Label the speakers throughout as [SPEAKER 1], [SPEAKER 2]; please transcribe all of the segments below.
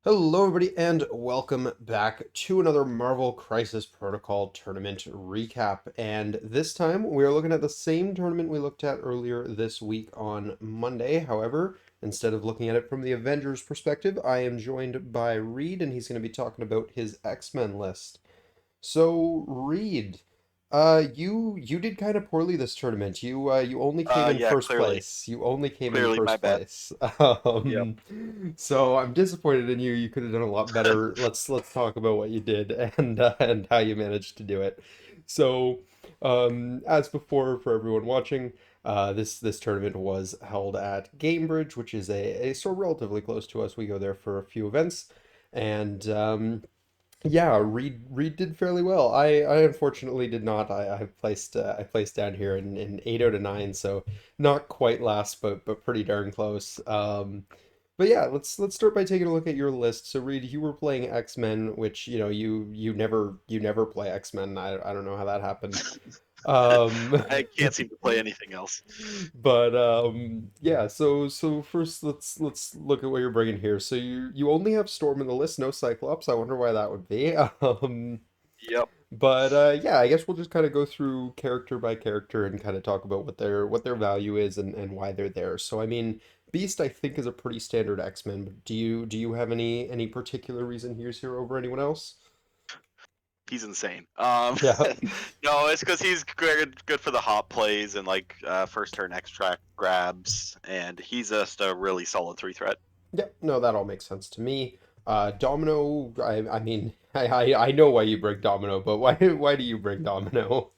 [SPEAKER 1] Hello, everybody, and welcome back to another Marvel Crisis Protocol tournament recap. And this time we are looking at the same tournament we looked at earlier this week on Monday. However, instead of looking at it from the Avengers perspective, I am joined by Reid, and he's going to be talking about his X-Men list. So, Reid, you did kind of poorly this tournament. You only came in
[SPEAKER 2] Yeah,
[SPEAKER 1] first
[SPEAKER 2] clearly.
[SPEAKER 1] place. You only came in
[SPEAKER 2] Clearly my
[SPEAKER 1] first
[SPEAKER 2] bad.
[SPEAKER 1] place.
[SPEAKER 2] Yep.
[SPEAKER 1] So I'm disappointed in you. You could have done a lot better. Let's talk about what you did and how you managed to do it. So, as before, for everyone watching, this tournament was held at Gamebridge, which is a store relatively close to us. We go there for a few events, and yeah, Reid did fairly well. I unfortunately did not. I placed down here in 8 out of 9, so not quite last, but pretty darn close. But yeah, let's start by taking a look at your list. So Reid, you were playing X-Men, which you never play X-Men. I don't know how that happened. Um,
[SPEAKER 2] I can't seem to play anything else.
[SPEAKER 1] but yeah, so first let's look at what you're bringing here. So you only have Storm in the list, no Cyclops. I wonder why that would be.
[SPEAKER 2] Yep.
[SPEAKER 1] But yeah, I guess we'll just kind of go through character by character and kind of talk about what their value is and why they're there. So I mean, Beast I think is a pretty standard X-Men, but do you have any particular reason he's here over anyone else?
[SPEAKER 2] He's insane.
[SPEAKER 1] Yeah.
[SPEAKER 2] No, it's because he's good for the hot plays and like first turn extract grabs, and he's just a really solid three threat.
[SPEAKER 1] Yeah, no, that all makes sense to me. Domino, I mean, I know why you bring Domino, but why do you bring Domino?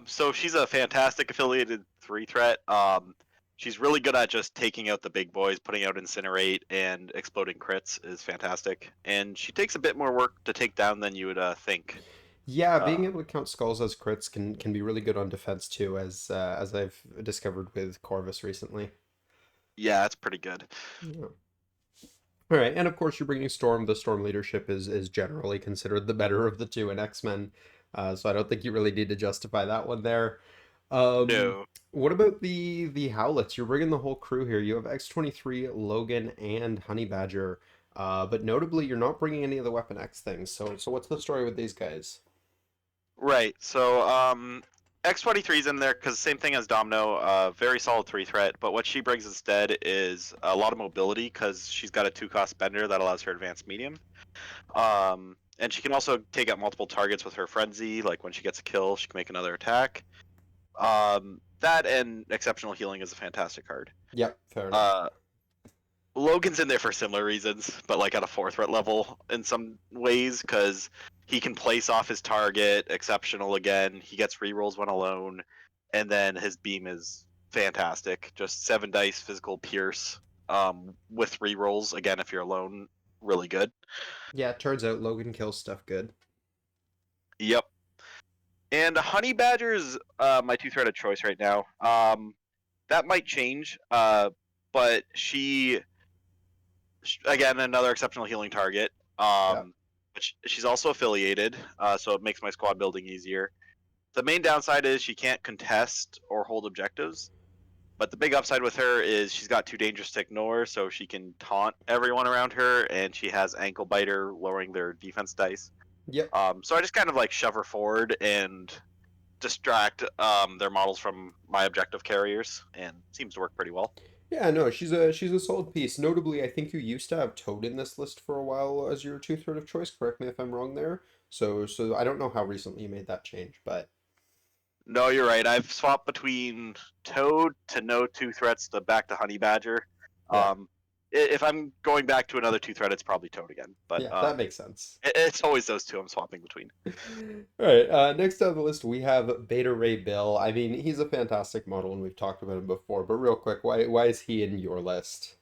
[SPEAKER 2] So she's a fantastic affiliated three threat. She's really good at just taking out the big boys, putting out Incinerate and exploding crits is fantastic, and she takes a bit more work to take down than you would think.
[SPEAKER 1] Yeah,
[SPEAKER 2] Uh,
[SPEAKER 1] being able to count skulls as crits can be really good on defense too, as I've discovered with Corvus recently.
[SPEAKER 2] yeah, it's pretty good.
[SPEAKER 1] Yeah. All right, and of course you're bringing Storm. The Storm leadership is generally considered the better of the two in X-Men, so I don't think you really need to justify that one there. Um,
[SPEAKER 2] No.
[SPEAKER 1] what about the Howlets? You're bringing the whole crew here. You have X-23, Logan, and Honey Badger, but notably you're not bringing any of the Weapon X things. So what's the story with these guys?
[SPEAKER 2] Right. So X-23's in there because same thing as Domino, very solid three threat. But what she brings instead is a lot of mobility because she's got a two-cost bender that allows her advanced medium. And she can also take out multiple targets with her frenzy. Like when she gets a kill, she can make another attack. That and exceptional healing is a fantastic card.
[SPEAKER 1] Yep, fair enough.
[SPEAKER 2] Uh, Logan's in there for similar reasons, but like at a four threat level in some ways because he can place off his target, exceptional again. He gets rerolls when alone, and then his beam is fantastic. Just 7 dice physical pierce with rerolls again if you're alone, really good.
[SPEAKER 1] Yeah, it turns out Logan kills stuff good.
[SPEAKER 2] Yep. And Honey Badger is my two threat of choice right now. That might change, but she again another exceptional healing target.
[SPEAKER 1] Yeah.
[SPEAKER 2] But she's also affiliated, so it makes my squad building easier. The main downside is she can't contest or hold objectives. But the big upside with her is she's got too dangerous to ignore, so she can taunt everyone around her, and she has ankle biter, lowering their defense dice.
[SPEAKER 1] Yep.
[SPEAKER 2] So I just kind of like shove her forward and distract their models from my objective carriers, and seems to work pretty well.
[SPEAKER 1] Yeah, no, she's a solid piece. Notably, I think you used to have Toad in this list for a while as your two-third of choice. Correct me if I'm wrong there. So I don't know how recently you made that change, but
[SPEAKER 2] No, you're right. I've swapped between Toad to no two threats to back to Honey Badger.
[SPEAKER 1] yeah,
[SPEAKER 2] Um, if I'm going back to another two threat, it's probably Toad again. But
[SPEAKER 1] yeah, that makes sense.
[SPEAKER 2] it's always those two I'm swapping between.
[SPEAKER 1] All right, next on the list we have Beta Ray Bill. I mean, he's a fantastic model, and we've talked about him before. But real quick, why is he in your list?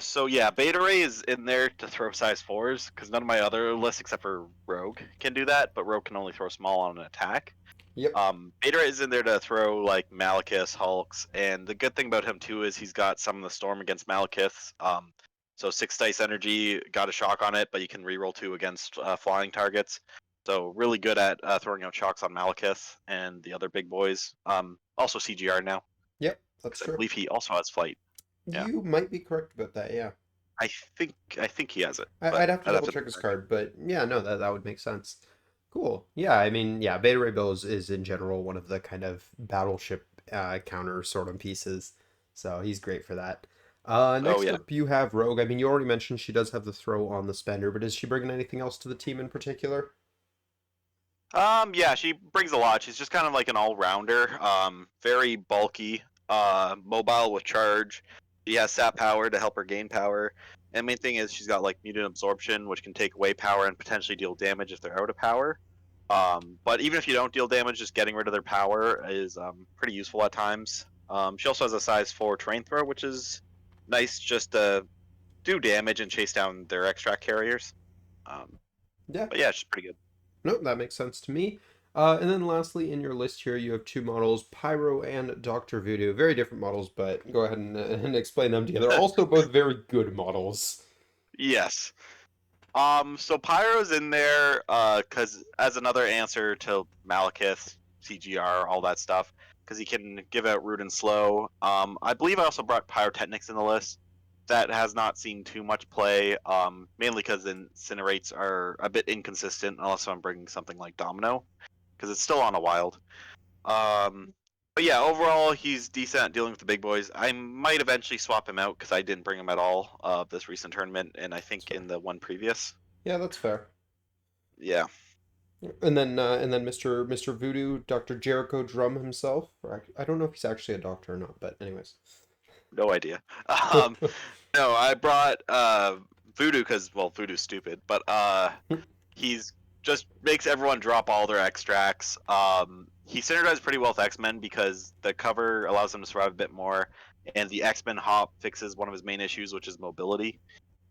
[SPEAKER 2] So yeah, Beta Ray is in there to throw size fours because none of my other lists except for Rogue can do that, but Rogue can only throw small on an attack.
[SPEAKER 1] Yep.
[SPEAKER 2] Beta Ray is in there to throw like Malekith, Hulks, and the good thing about him too is he's got some of the Storm against Malekith. So 6 dice energy, got a shock on it, but you can reroll two against flying targets. So really good at throwing out shocks on Malekith and the other big boys. Also CGR now
[SPEAKER 1] Yep, that's
[SPEAKER 2] because I
[SPEAKER 1] true.
[SPEAKER 2] believe he also has flight. Yeah.
[SPEAKER 1] You might be correct about that, yeah.
[SPEAKER 2] I think he has it,
[SPEAKER 1] I'd
[SPEAKER 2] but
[SPEAKER 1] have to
[SPEAKER 2] I'd have
[SPEAKER 1] double
[SPEAKER 2] to
[SPEAKER 1] check his
[SPEAKER 2] check.
[SPEAKER 1] card, but yeah, no, that would make sense. Cool. Yeah, I mean, yeah, Beta Ray Bill is in general one of the kind of battleship counter sort of pieces, so he's great for that.
[SPEAKER 2] Oh
[SPEAKER 1] Next
[SPEAKER 2] yeah.
[SPEAKER 1] up, you have Rogue. I mean, you already mentioned she does have the throw on the spender, but is she bringing anything else to the team in particular?
[SPEAKER 2] Yeah, she brings a lot. She's just kind of like an all-rounder. Very bulky, mobile with charge. She has sap power to help her gain power. And main thing is she's got like mutant absorption, which can take away power and potentially deal damage if they're out of power. But even if you don't deal damage, just getting rid of their power is pretty useful at times. She also has a size 4 terrain throw, which is nice just to do damage and chase down their extract carriers. Um,
[SPEAKER 1] Yeah,
[SPEAKER 2] but yeah, she's pretty good.
[SPEAKER 1] no, that makes sense to me. And then lastly, in your list here, you have two models, Pyro and Dr. Voodoo. Very different models, but go ahead and explain them together. Also, both very good models.
[SPEAKER 2] Yes. So Pyro's in there, cause as another answer to Malekith, CGR, all that stuff, cause he can give out root and slow. I believe I also brought Pyrotechnics in the list. That has not seen too much play, mainly because incinerates are a bit inconsistent unless I'm bringing something like Domino, because it's still on a wild. Um, but yeah, overall he's decent at dealing with the big boys. I might eventually swap him out because I didn't bring him at all this recent tournament, and I
[SPEAKER 1] That's
[SPEAKER 2] think
[SPEAKER 1] fair.
[SPEAKER 2] in the one previous.
[SPEAKER 1] Yeah, that's fair.
[SPEAKER 2] Yeah,
[SPEAKER 1] And then Mr. Voodoo, Dr. Jericho Drum himself. I don't know if he's actually a doctor or not, but anyways.
[SPEAKER 2] no idea. Um, no, I brought Voodoo because well, Voodoo's stupid, but he's just makes everyone drop all their extracts. He synergizes pretty well with X-Men because the cover allows him to survive a bit more, and the X-Men hop fixes one of his main issues, which is mobility.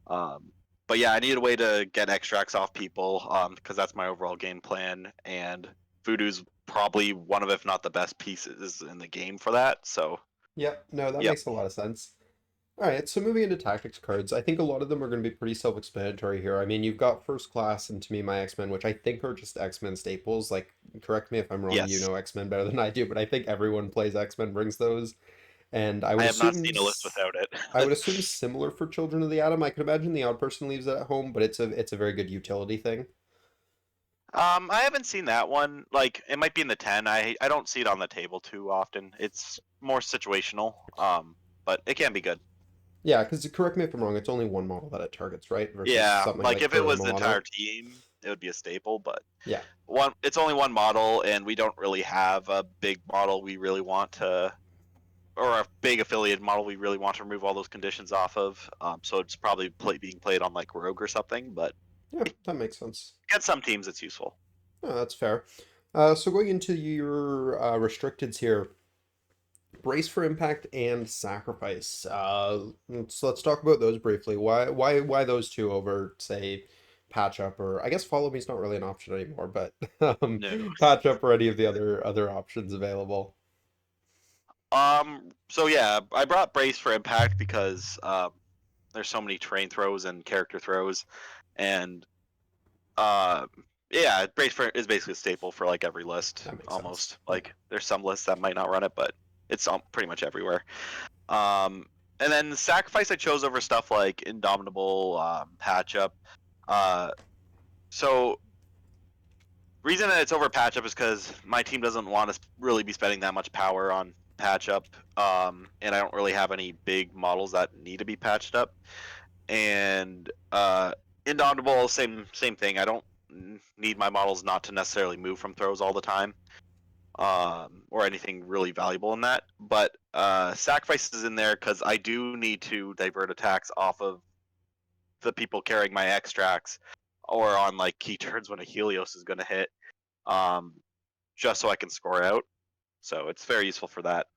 [SPEAKER 2] Um, but yeah, I need a way to get extracts off people because that's my overall game plan, and Voodoo's probably one of, if not the best pieces in the game for that. So,
[SPEAKER 1] Yep, no, that
[SPEAKER 2] yep,
[SPEAKER 1] makes a lot of sense. All right, so moving into tactics cards, I think a lot of them are going to be pretty self-explanatory here. I mean, you've got First Class and To Me My X-Men, which I think are just X-Men staples. Like, correct me if I'm wrong, you
[SPEAKER 2] yes.
[SPEAKER 1] know X-Men better than I do, but I think everyone plays X-Men brings those. And
[SPEAKER 2] I have not seen a list without it.
[SPEAKER 1] I would assume similar for Children of the Atom. I could imagine the odd person leaves it at home, but it's a very good utility thing.
[SPEAKER 2] I haven't seen that one. Like, it might be in the 10. I don't see it on the table too often. It's more situational. But it can be good.
[SPEAKER 1] Yeah, because correct me if I'm wrong, it's only one model that it targets, right? Versus
[SPEAKER 2] Yeah,
[SPEAKER 1] something
[SPEAKER 2] like
[SPEAKER 1] like
[SPEAKER 2] if it
[SPEAKER 1] Furry
[SPEAKER 2] was the entire
[SPEAKER 1] Milano.
[SPEAKER 2] team, it would be a staple. But
[SPEAKER 1] Yeah.
[SPEAKER 2] it's only one model, and we don't really have a big model we really want to, or a big affiliate model we really want to remove all those conditions off of. So it's probably being played on like Rogue or something. But
[SPEAKER 1] Yeah, that makes sense.
[SPEAKER 2] at some teams, it's useful.
[SPEAKER 1] Oh, that's fair. So going into your restricteds here, brace for impact and sacrifice. Let's talk about those briefly. Why those two over, say, patch up or I guess follow me is not really an option anymore, but
[SPEAKER 2] No.
[SPEAKER 1] patch up or any of the other options available.
[SPEAKER 2] So yeah, I brought Brace for Impact because there's so many train throws and character throws, and uh, yeah, Brace for is basically a staple for like every list
[SPEAKER 1] That makes sense.
[SPEAKER 2] almost.
[SPEAKER 1] Yeah.
[SPEAKER 2] Like there's some lists that might not run it, but it's pretty much everywhere. Um, and then the Sacrifice I chose over stuff like Indomitable, Patch Up. Uh, so reason that it's over patch up is because my team doesn't want to really be spending that much power on patch up, and I don't really have any big models that need to be patched up. And Indomitable, same thing. I don't need my models not to necessarily move from throws all the time, or anything really valuable in that. But Sacrifice is in there because I do need to divert attacks off of the people carrying my extracts, or on like key turns when a Helios is going to hit. Um, just so I can score out. So it's very useful for that.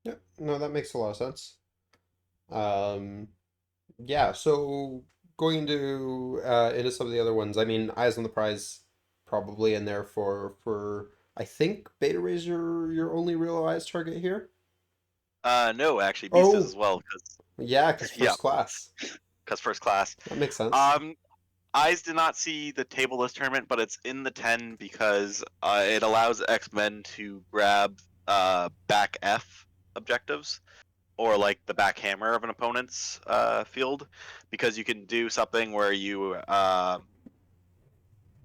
[SPEAKER 1] Yeah. No, that makes a lot of sense. Um, yeah, so going into some of the other ones, I mean, Eyes on the Prize probably in there for I think Beta Ray's your only real eyes target here.
[SPEAKER 2] No, actually, Beast is
[SPEAKER 1] Oh,
[SPEAKER 2] as well because
[SPEAKER 1] yeah, because
[SPEAKER 2] yeah,
[SPEAKER 1] first class.
[SPEAKER 2] first class.
[SPEAKER 1] That makes sense.
[SPEAKER 2] Um, Eyes did not see the table this tournament, but it's in the 10 because it allows X Men to grab back F objectives. or like the backhammer of an opponent's field, because you can do something where you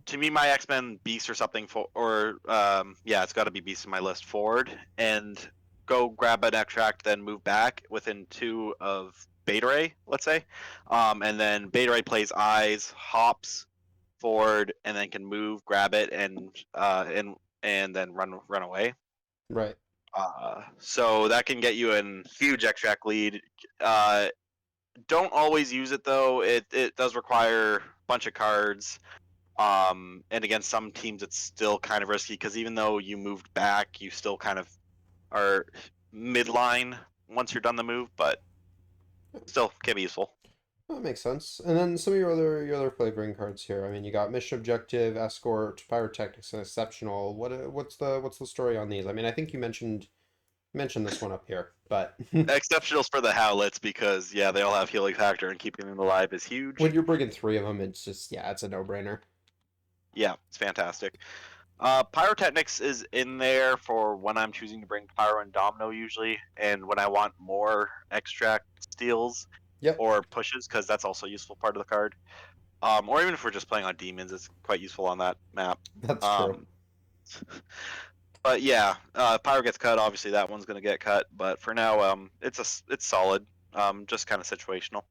[SPEAKER 2] to me my X-Men beast or something for or yeah, it's got to be beast in my list forward and go grab an extract, then move back within 2 of Beta Ray, let's say, and then Beta Ray plays eyes, hops forward, and then can move, grab it, and then run away.
[SPEAKER 1] Right.
[SPEAKER 2] So that can get you a huge extract lead. Uh, don't always use it though. It does require a bunch of cards. And against some teams, it's still kind of risky because even though you moved back, you still kind of are midline once you're done the move, but still can be useful.
[SPEAKER 1] That makes sense. And then some of your other flavoring cards here. I mean, you got Mission Objective, Escort, Pyrotechnics, and Exceptional. What's the story on these? I mean, I think you mentioned this one up here, but
[SPEAKER 2] Exceptionals for the Howlets because yeah, they all have healing factor and keeping them alive is huge.
[SPEAKER 1] when you're bringing three of them, it's just yeah, it's a no-brainer.
[SPEAKER 2] Yeah, it's fantastic. Pyrotechnics is in there for when I'm choosing to bring Pyro and Domino usually, and when I want more extract steals
[SPEAKER 1] Yep,
[SPEAKER 2] or pushes, because that's also a useful part of the card. Or even if we're just playing on demons, it's quite useful on that map.
[SPEAKER 1] that's true.
[SPEAKER 2] Um, but yeah, Pyro gets cut. Obviously, that one's gonna get cut. But for now, it's solid. Just kind of situational.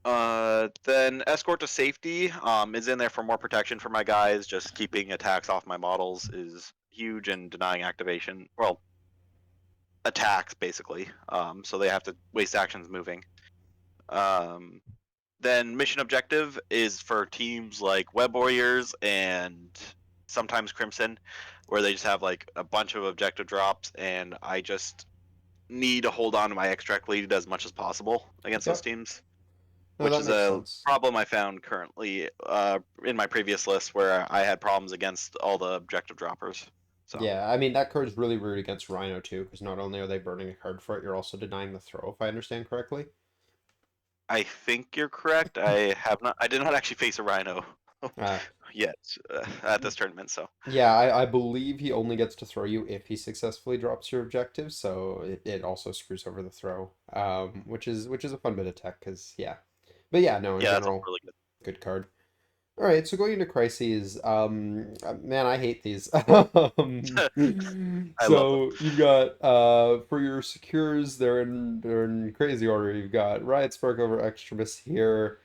[SPEAKER 2] Then escort to safety is in there for more protection for my guys. Just keeping attacks off my models is huge, and denying activation. Well, attacks basically. So they have to waste actions moving. Um, then mission objective is for teams like Web Warriors and sometimes Crimson, where they just have like a bunch of objective drops, and I just need to hold on to my extract lead as much as possible against those
[SPEAKER 1] Yep.
[SPEAKER 2] teams,
[SPEAKER 1] No,
[SPEAKER 2] which
[SPEAKER 1] that
[SPEAKER 2] is
[SPEAKER 1] makes
[SPEAKER 2] a
[SPEAKER 1] sense.
[SPEAKER 2] problem I found currently in my previous list where I had problems against all the objective droppers. So
[SPEAKER 1] Yeah, I mean that card's really rude against Rhino too, because not only are they burning a card for it, you're also denying the throw, if I understand correctly.
[SPEAKER 2] I think you're correct. I did not actually face a Rhino
[SPEAKER 1] Uh,
[SPEAKER 2] yet at this tournament, so
[SPEAKER 1] yeah, I believe he only gets to throw you if he successfully drops your objective, so it also screws over the throw, which is a fun bit of tech, because yeah. But yeah, no, in
[SPEAKER 2] yeah, that's also
[SPEAKER 1] general,
[SPEAKER 2] really good.
[SPEAKER 1] good card. All right, so going into crises, man, I hate these.
[SPEAKER 2] I love them.
[SPEAKER 1] So you've got for your secures, they're in crazy order. You've got Riot Spark over Extremis here.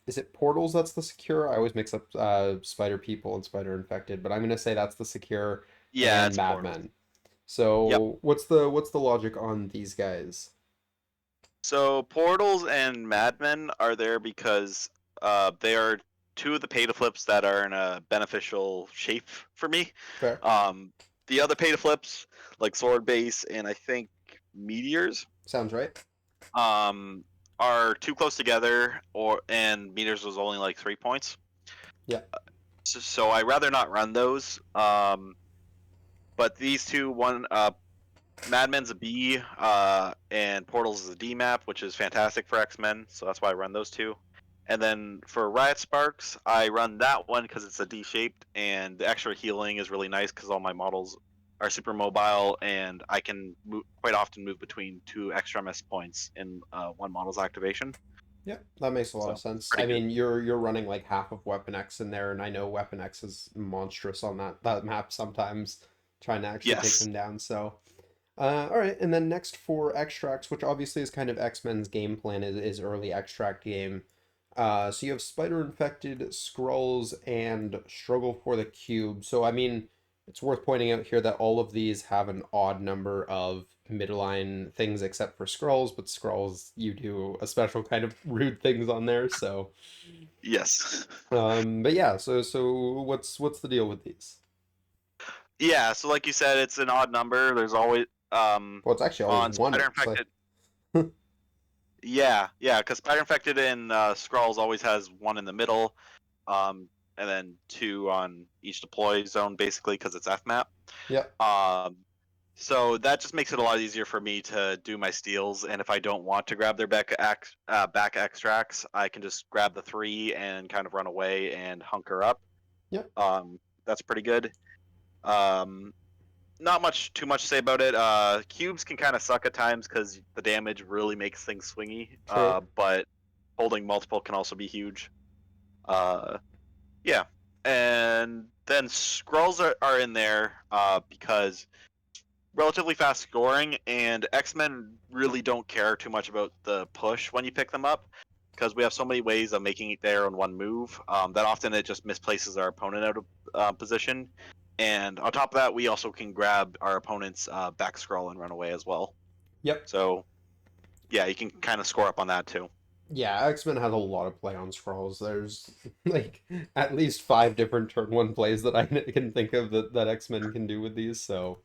[SPEAKER 1] Is it Portals that's the secure? I always mix up Spider People and Spider Infected, but I'm gonna say that's the secure
[SPEAKER 2] Yeah,
[SPEAKER 1] and
[SPEAKER 2] it's Portals.
[SPEAKER 1] Madmen.
[SPEAKER 2] Yep.
[SPEAKER 1] So what's the logic on these guys?
[SPEAKER 2] So Portals and Madmen are there because they are two of the pay to flips that are in a beneficial shape for me.
[SPEAKER 1] Fair.
[SPEAKER 2] Um, the other pay to flips, like Sword Base and I think Meteors,
[SPEAKER 1] Sounds right.
[SPEAKER 2] um, are too close together, or and Meteors was only like 3 points.
[SPEAKER 1] Yeah.
[SPEAKER 2] So I rather not run those. But these two, Madmen's a B, and Portals is a D map, which is fantastic for X-Men, so that's why I run those two. And then for Riot Sparks, I run that one because it's a D shaped, and the extra healing is really nice because all my models are super mobile, and I can quite often move between two extremis points in one model's activation.
[SPEAKER 1] Yeah, that makes a lot of
[SPEAKER 2] So
[SPEAKER 1] sense. I
[SPEAKER 2] pretty good.
[SPEAKER 1] mean, you're running like half of Weapon X in there, and I know Weapon X is monstrous on that map sometimes, trying to actually take
[SPEAKER 2] Yes.
[SPEAKER 1] them down. So, all right, and then next for extracts, which obviously is kind of X-Men's game plan is early extract game. So you have Spider Infected, Skrulls, and Struggle for the Cube. So I mean, it's worth pointing out here that all of these have an odd number of midline things except for Skrulls, but Skrulls you do a special kind of rude things on there. So,
[SPEAKER 2] Yes.
[SPEAKER 1] but yeah, so what's the deal with these?
[SPEAKER 2] Yeah. So like you said, it's an odd number. There's always
[SPEAKER 1] Well, it's actually always
[SPEAKER 2] on
[SPEAKER 1] one.
[SPEAKER 2] Spider
[SPEAKER 1] It's like
[SPEAKER 2] Infected. Yeah, yeah, because Spider Infected and Skrulls always has one in the middle, and then two on each deploy zone, basically, because it's FMAP.
[SPEAKER 1] yep,
[SPEAKER 2] Um, so that just makes it a lot easier for me to do my steals, and if I don't want to grab their back extracts, I can just grab the three and kind of run away and hunker up.
[SPEAKER 1] yep,
[SPEAKER 2] That's pretty good. Um, not much too much to say about it. Cubes can kind of suck at times because the damage really makes things swingy.
[SPEAKER 1] True.
[SPEAKER 2] But holding multiple can also be huge. Uh, yeah, and then scrolls are in there because relatively fast scoring, and X-Men really don't care too much about the push when you pick them up because we have so many ways of making it there in one move that often it just misplaces our opponent out of position. And on top of that, we also can grab our opponent's back scroll and run away as well.
[SPEAKER 1] Yep.
[SPEAKER 2] So yeah, you can kind of score up on that too.
[SPEAKER 1] Yeah, X-Men has a lot of play on scrolls. There's like at least five different turn one plays that I can think of that X-Men can do with these. So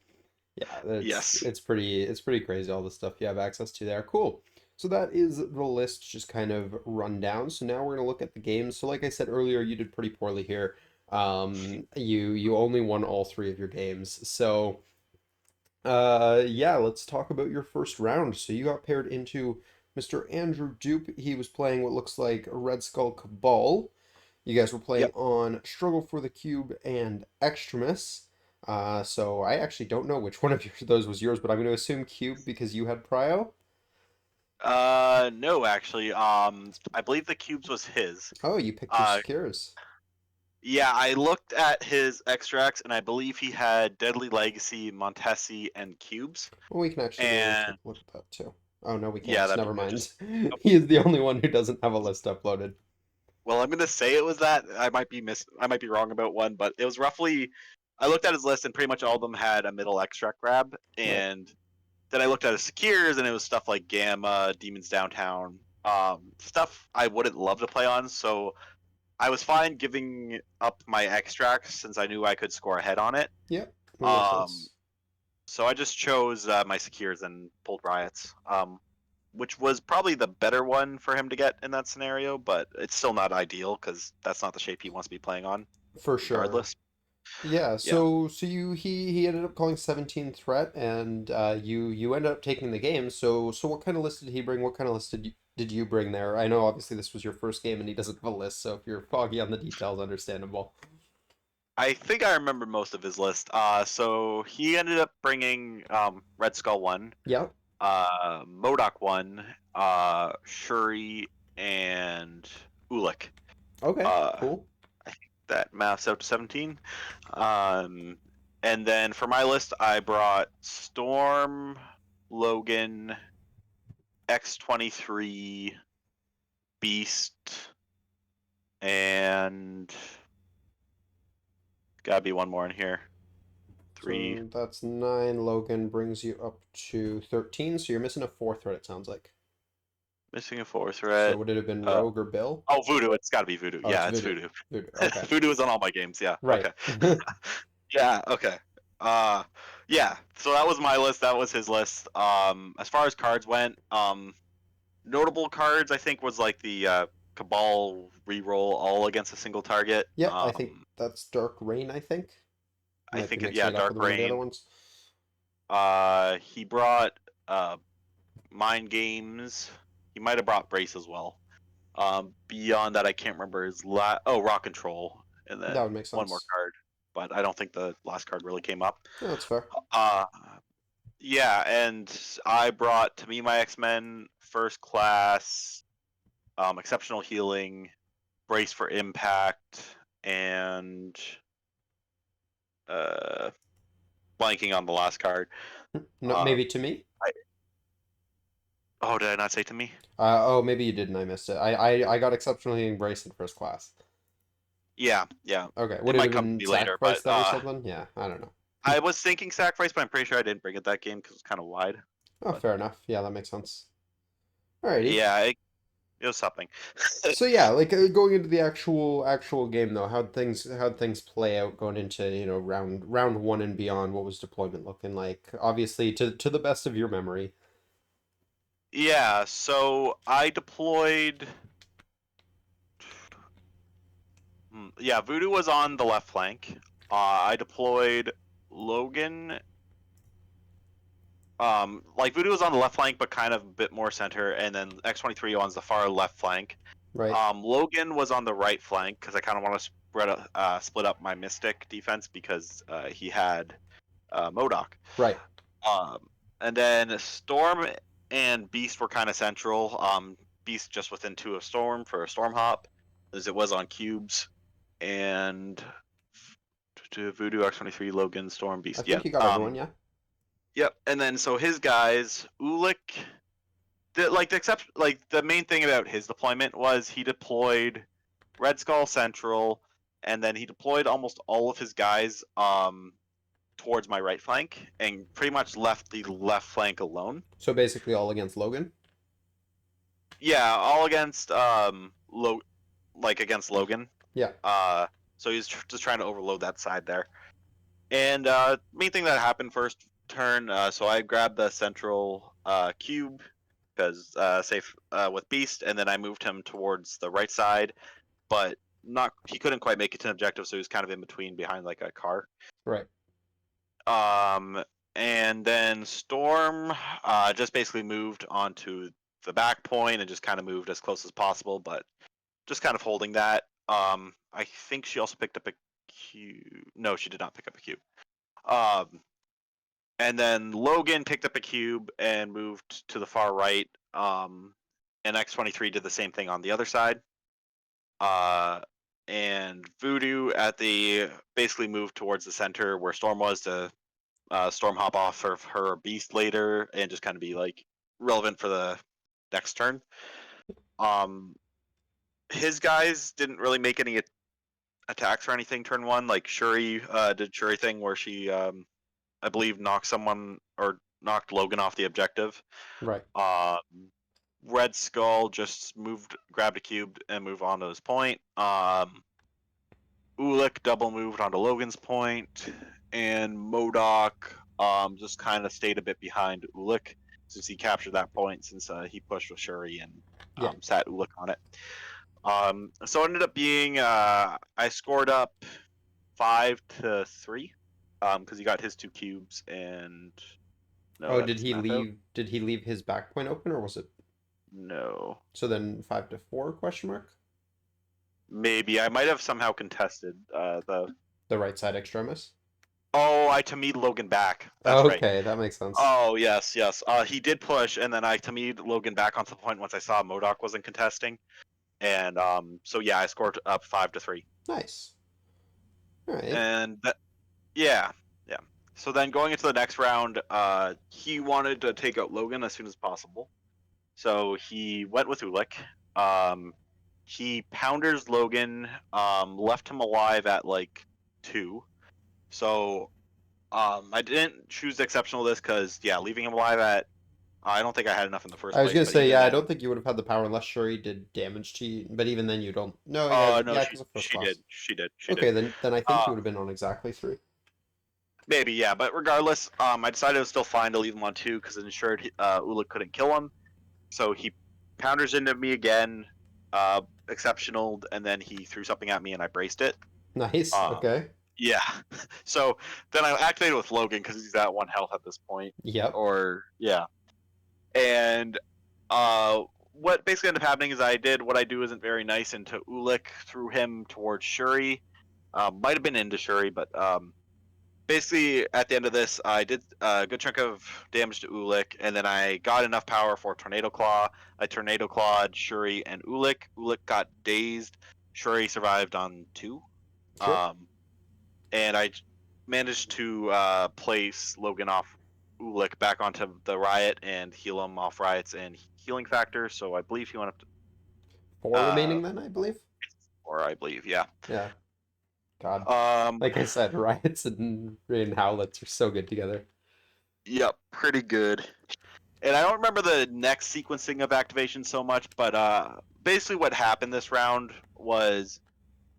[SPEAKER 1] yeah,
[SPEAKER 2] Yes.
[SPEAKER 1] it's pretty crazy all the stuff you have access to there. Cool. So that is the list just kind of run down. So now we're gonna look at the games. So like I said earlier, you did pretty poorly here. You only won all three of your games. So yeah, let's talk about your first round. So you got paired into Mr. Andrew Dupe. He was playing what looks like a Red Skull Cabal. You guys were playing
[SPEAKER 2] Yep.
[SPEAKER 1] on Struggle for the Cube and Extremis. So I actually don't know which one of those was yours, but I'm going to assume Cube because you had Prio.
[SPEAKER 2] No, actually, I believe the cubes was his.
[SPEAKER 1] Oh, you picked your
[SPEAKER 2] Uh,
[SPEAKER 1] secures.
[SPEAKER 2] yeah, I looked at his extracts, and I believe he had Deadly Legacy, Montesi, and cubes.
[SPEAKER 1] Well, we can actually go
[SPEAKER 2] And
[SPEAKER 1] take a look at that too. Oh no, we
[SPEAKER 2] yeah,
[SPEAKER 1] can't.
[SPEAKER 2] that'd be
[SPEAKER 1] Never
[SPEAKER 2] good.
[SPEAKER 1] mind.
[SPEAKER 2] Just oh,
[SPEAKER 1] He is the only one who doesn't have a list uploaded.
[SPEAKER 2] well, I'm gonna say it was that. I might be wrong about one, but it was roughly. I looked at his list, and pretty much all of them had a middle extract grab,
[SPEAKER 1] Right.
[SPEAKER 2] and then I looked at his secures, and it was stuff like Gamma, Demons Downtown, stuff I wouldn't love to play on. So I was fine giving up my extracts since I knew I could score ahead on it.
[SPEAKER 1] Yep. That makes
[SPEAKER 2] Um,
[SPEAKER 1] sense.
[SPEAKER 2] so I just chose my secures and pulled riots, which was probably the better one for him to get in that scenario. But it's still not ideal because that's not the shape he wants to be playing on,
[SPEAKER 1] For sure.
[SPEAKER 2] regardless.
[SPEAKER 1] Yeah,
[SPEAKER 2] Yeah,
[SPEAKER 1] so he ended up calling 17 threat and you ended up taking the game. So what kind of list did he bring? What kind of list did you bring there? I know obviously this was your first game and he doesn't have a list, so if you're foggy on the details, understandable.
[SPEAKER 2] I think I remember most of his list. So he ended up bringing Red Skull one,
[SPEAKER 1] Yep.
[SPEAKER 2] Modoc one, Shuri, and Ulik.
[SPEAKER 1] Okay,
[SPEAKER 2] Uh,
[SPEAKER 1] cool.
[SPEAKER 2] I think that maths out to 17. Um, and then for my list, I brought Storm, Logan, X-23, Beast, and gotta be one more in here. Three.
[SPEAKER 1] So that's nine. Logan brings you up to 13, so you're missing a fourth threat, it sounds like.
[SPEAKER 2] Missing a fourth
[SPEAKER 1] So
[SPEAKER 2] threat.
[SPEAKER 1] would it have been
[SPEAKER 2] Uh,
[SPEAKER 1] Rogue or Bill?
[SPEAKER 2] oh, Voodoo. It's gotta be Voodoo.
[SPEAKER 1] Oh, it's
[SPEAKER 2] Yeah, it's
[SPEAKER 1] Voodoo.
[SPEAKER 2] Voodoo.
[SPEAKER 1] Voodoo. Okay.
[SPEAKER 2] Voodoo is on all my games. Yeah.
[SPEAKER 1] Right.
[SPEAKER 2] Okay. Yeah. Okay. Uh, yeah. So that was my list. That was his list. As far as cards went, notable cards I think was like the Cabal reroll all against a single target.
[SPEAKER 1] Yep, I think that's Dark Rain, I think.
[SPEAKER 2] I
[SPEAKER 1] Might be
[SPEAKER 2] think
[SPEAKER 1] mixing
[SPEAKER 2] yeah,
[SPEAKER 1] it up with
[SPEAKER 2] Dark
[SPEAKER 1] one of the other
[SPEAKER 2] Rain.
[SPEAKER 1] ones.
[SPEAKER 2] He brought Mind Games. He might have brought Brace as well. Beyond that, I can't remember his Rock Control, and
[SPEAKER 1] That
[SPEAKER 2] then
[SPEAKER 1] would make
[SPEAKER 2] one more
[SPEAKER 1] sense.
[SPEAKER 2] card, but I don't think the last card really came up.
[SPEAKER 1] Yeah, that's fair.
[SPEAKER 2] Uh, yeah, and I brought to me my X-Men First Class, Exceptional Healing, Brace for Impact, and uh, blanking on the last card.
[SPEAKER 1] No,
[SPEAKER 2] Uh,
[SPEAKER 1] maybe to me?
[SPEAKER 2] I, oh, did I not say to me?
[SPEAKER 1] Oh, maybe you did and I missed it. I got exceptionally embraced in first class.
[SPEAKER 2] Yeah, yeah.
[SPEAKER 1] Okay,
[SPEAKER 2] It
[SPEAKER 1] would it
[SPEAKER 2] might
[SPEAKER 1] have
[SPEAKER 2] come to
[SPEAKER 1] been
[SPEAKER 2] me later, but
[SPEAKER 1] sacrifice then or something? Yeah, I don't know.
[SPEAKER 2] I was thinking Sacrifice, but I'm pretty sure I didn't bring it that game because it's kind of wide.
[SPEAKER 1] Oh,
[SPEAKER 2] But
[SPEAKER 1] fair enough. Yeah, that makes sense. Alrighty.
[SPEAKER 2] yeah, it was something.
[SPEAKER 1] So yeah, like going into the actual game though, how'd things play out going into, round one and beyond? What was deployment looking like? Obviously to the best of your memory.
[SPEAKER 2] Yeah, so I deployed. Yeah, Voodoo was on the left flank. I deployed Logan. Like Voodoo was on the left flank, but kind of a bit more center, and then X-23 on the far left flank.
[SPEAKER 1] Right.
[SPEAKER 2] Logan was on the right flank because I kind of want to split up my Mystic defense because he had MODOK.
[SPEAKER 1] Right.
[SPEAKER 2] Um, and then Storm and Beast were kind of central. Beast just within 2 of Storm for a Storm Hop, as it was on cubes, and to Voodoo, X-23, Logan, Storm,
[SPEAKER 1] I
[SPEAKER 2] Beast.
[SPEAKER 1] think
[SPEAKER 2] Yep.
[SPEAKER 1] you got everyone, yeah?
[SPEAKER 2] Yep. And then so his guys, Ulik, the main thing about his deployment was he deployed Red Skull Central, and then he deployed almost all of his guys towards my right flank, and pretty much left the left flank alone.
[SPEAKER 1] So basically all against Logan?
[SPEAKER 2] Yeah, all against against Logan.
[SPEAKER 1] Yeah.
[SPEAKER 2] Uh, so he's just trying to overload that side there. And main thing that happened first turn, so I grabbed the central cube because safe with Beast, and then I moved him towards the right side, but not he couldn't quite make it to an objective, so he was kind of in between behind like a car.
[SPEAKER 1] Right.
[SPEAKER 2] Um, and then Storm just basically moved onto the back point and just kind of moved as close as possible, but just kind of holding that. I think she also picked up a cube. No, she did not pick up a cube. Um, and then Logan picked up a cube and moved to the far right. And X-23 did the same thing on the other side. Uh, and Voodoo at the basically moved towards the center where Storm was to Storm hop off of her Beast later and just kind of be like relevant for the next turn. Um, his guys didn't really make any attacks or anything turn one. Like Shuri did Shuri thing where she, I believe, knocked someone or knocked Logan off the objective.
[SPEAKER 1] Right.
[SPEAKER 2] Red Skull just grabbed a cube and moved on to his point. Ulik double moved onto Logan's point, and MODOK just kind of stayed a bit behind Ulik since he captured that point since he pushed with Shuri and
[SPEAKER 1] Yeah.
[SPEAKER 2] sat Ulik on it. So it ended up being I scored up 5-3 because he got his 2 cubes and no,
[SPEAKER 1] Oh,
[SPEAKER 2] that doesn't math out.
[SPEAKER 1] did he leave his back point open or was it
[SPEAKER 2] No,
[SPEAKER 1] so then 5-4 question mark?
[SPEAKER 2] maybe I might have somehow contested the.
[SPEAKER 1] The right side extremis?
[SPEAKER 2] Oh, I Tamid Logan back. That's right.
[SPEAKER 1] Okay, that makes sense.
[SPEAKER 2] Oh yes, yes. He did push, and then I Tamid Logan back onto the point once I saw MODOK wasn't contesting, and so yeah, I scored up 5-3.
[SPEAKER 1] Nice. All right.
[SPEAKER 2] And that, yeah, yeah. So then going into the next round, he wanted to take out Logan as soon as possible, so he went with Ulik. He pounders Logan, left him alive at like 2. So I didn't choose the exceptional list because yeah, leaving him alive at I don't think I had enough in the first
[SPEAKER 1] I was
[SPEAKER 2] place.
[SPEAKER 1] gonna
[SPEAKER 2] But
[SPEAKER 1] say,
[SPEAKER 2] even
[SPEAKER 1] yeah, I
[SPEAKER 2] then,
[SPEAKER 1] don't think you would have had the power unless Shuri did damage to you, but even then you don't. No, yeah,
[SPEAKER 2] no,
[SPEAKER 1] yeah, because of first
[SPEAKER 2] she
[SPEAKER 1] class.
[SPEAKER 2] did, she did.
[SPEAKER 1] Okay, then I think you
[SPEAKER 2] Uh,
[SPEAKER 1] would have been on exactly 3.
[SPEAKER 2] maybe yeah, but regardless, I decided it was still fine to leave him on 2 because it ensured Ula couldn't kill him. So he pounders into me again, exceptional, and then he threw something at me and I braced it.
[SPEAKER 1] Nice.
[SPEAKER 2] Um,
[SPEAKER 1] Okay.
[SPEAKER 2] yeah. So then I activated with Logan because he's at 1 health at this point.
[SPEAKER 1] Yep.
[SPEAKER 2] Or yeah. And what basically ended up happening is I did what I do isn't very nice into Ulik, threw him towards Shuri. Might have been into Shuri, but basically at the end of this, I did a good chunk of damage to Ulik, and then I got enough power for Tornado Claw. I Tornado Clawed Shuri and Ulik. Ulik got dazed. Shuri survived on 2.
[SPEAKER 1] Sure.
[SPEAKER 2] And I managed to place Logan off Ulik back onto the Riot and heal him off Riot's and healing factor. So I believe he went up to
[SPEAKER 1] 4 remaining then, I believe.
[SPEAKER 2] 4, I believe, yeah.
[SPEAKER 1] Yeah. God.
[SPEAKER 2] Um,
[SPEAKER 1] Like I said, riots and howlets are so good together.
[SPEAKER 2] yep, pretty good. And I don't remember the next sequencing of activation so much, but basically what happened this round was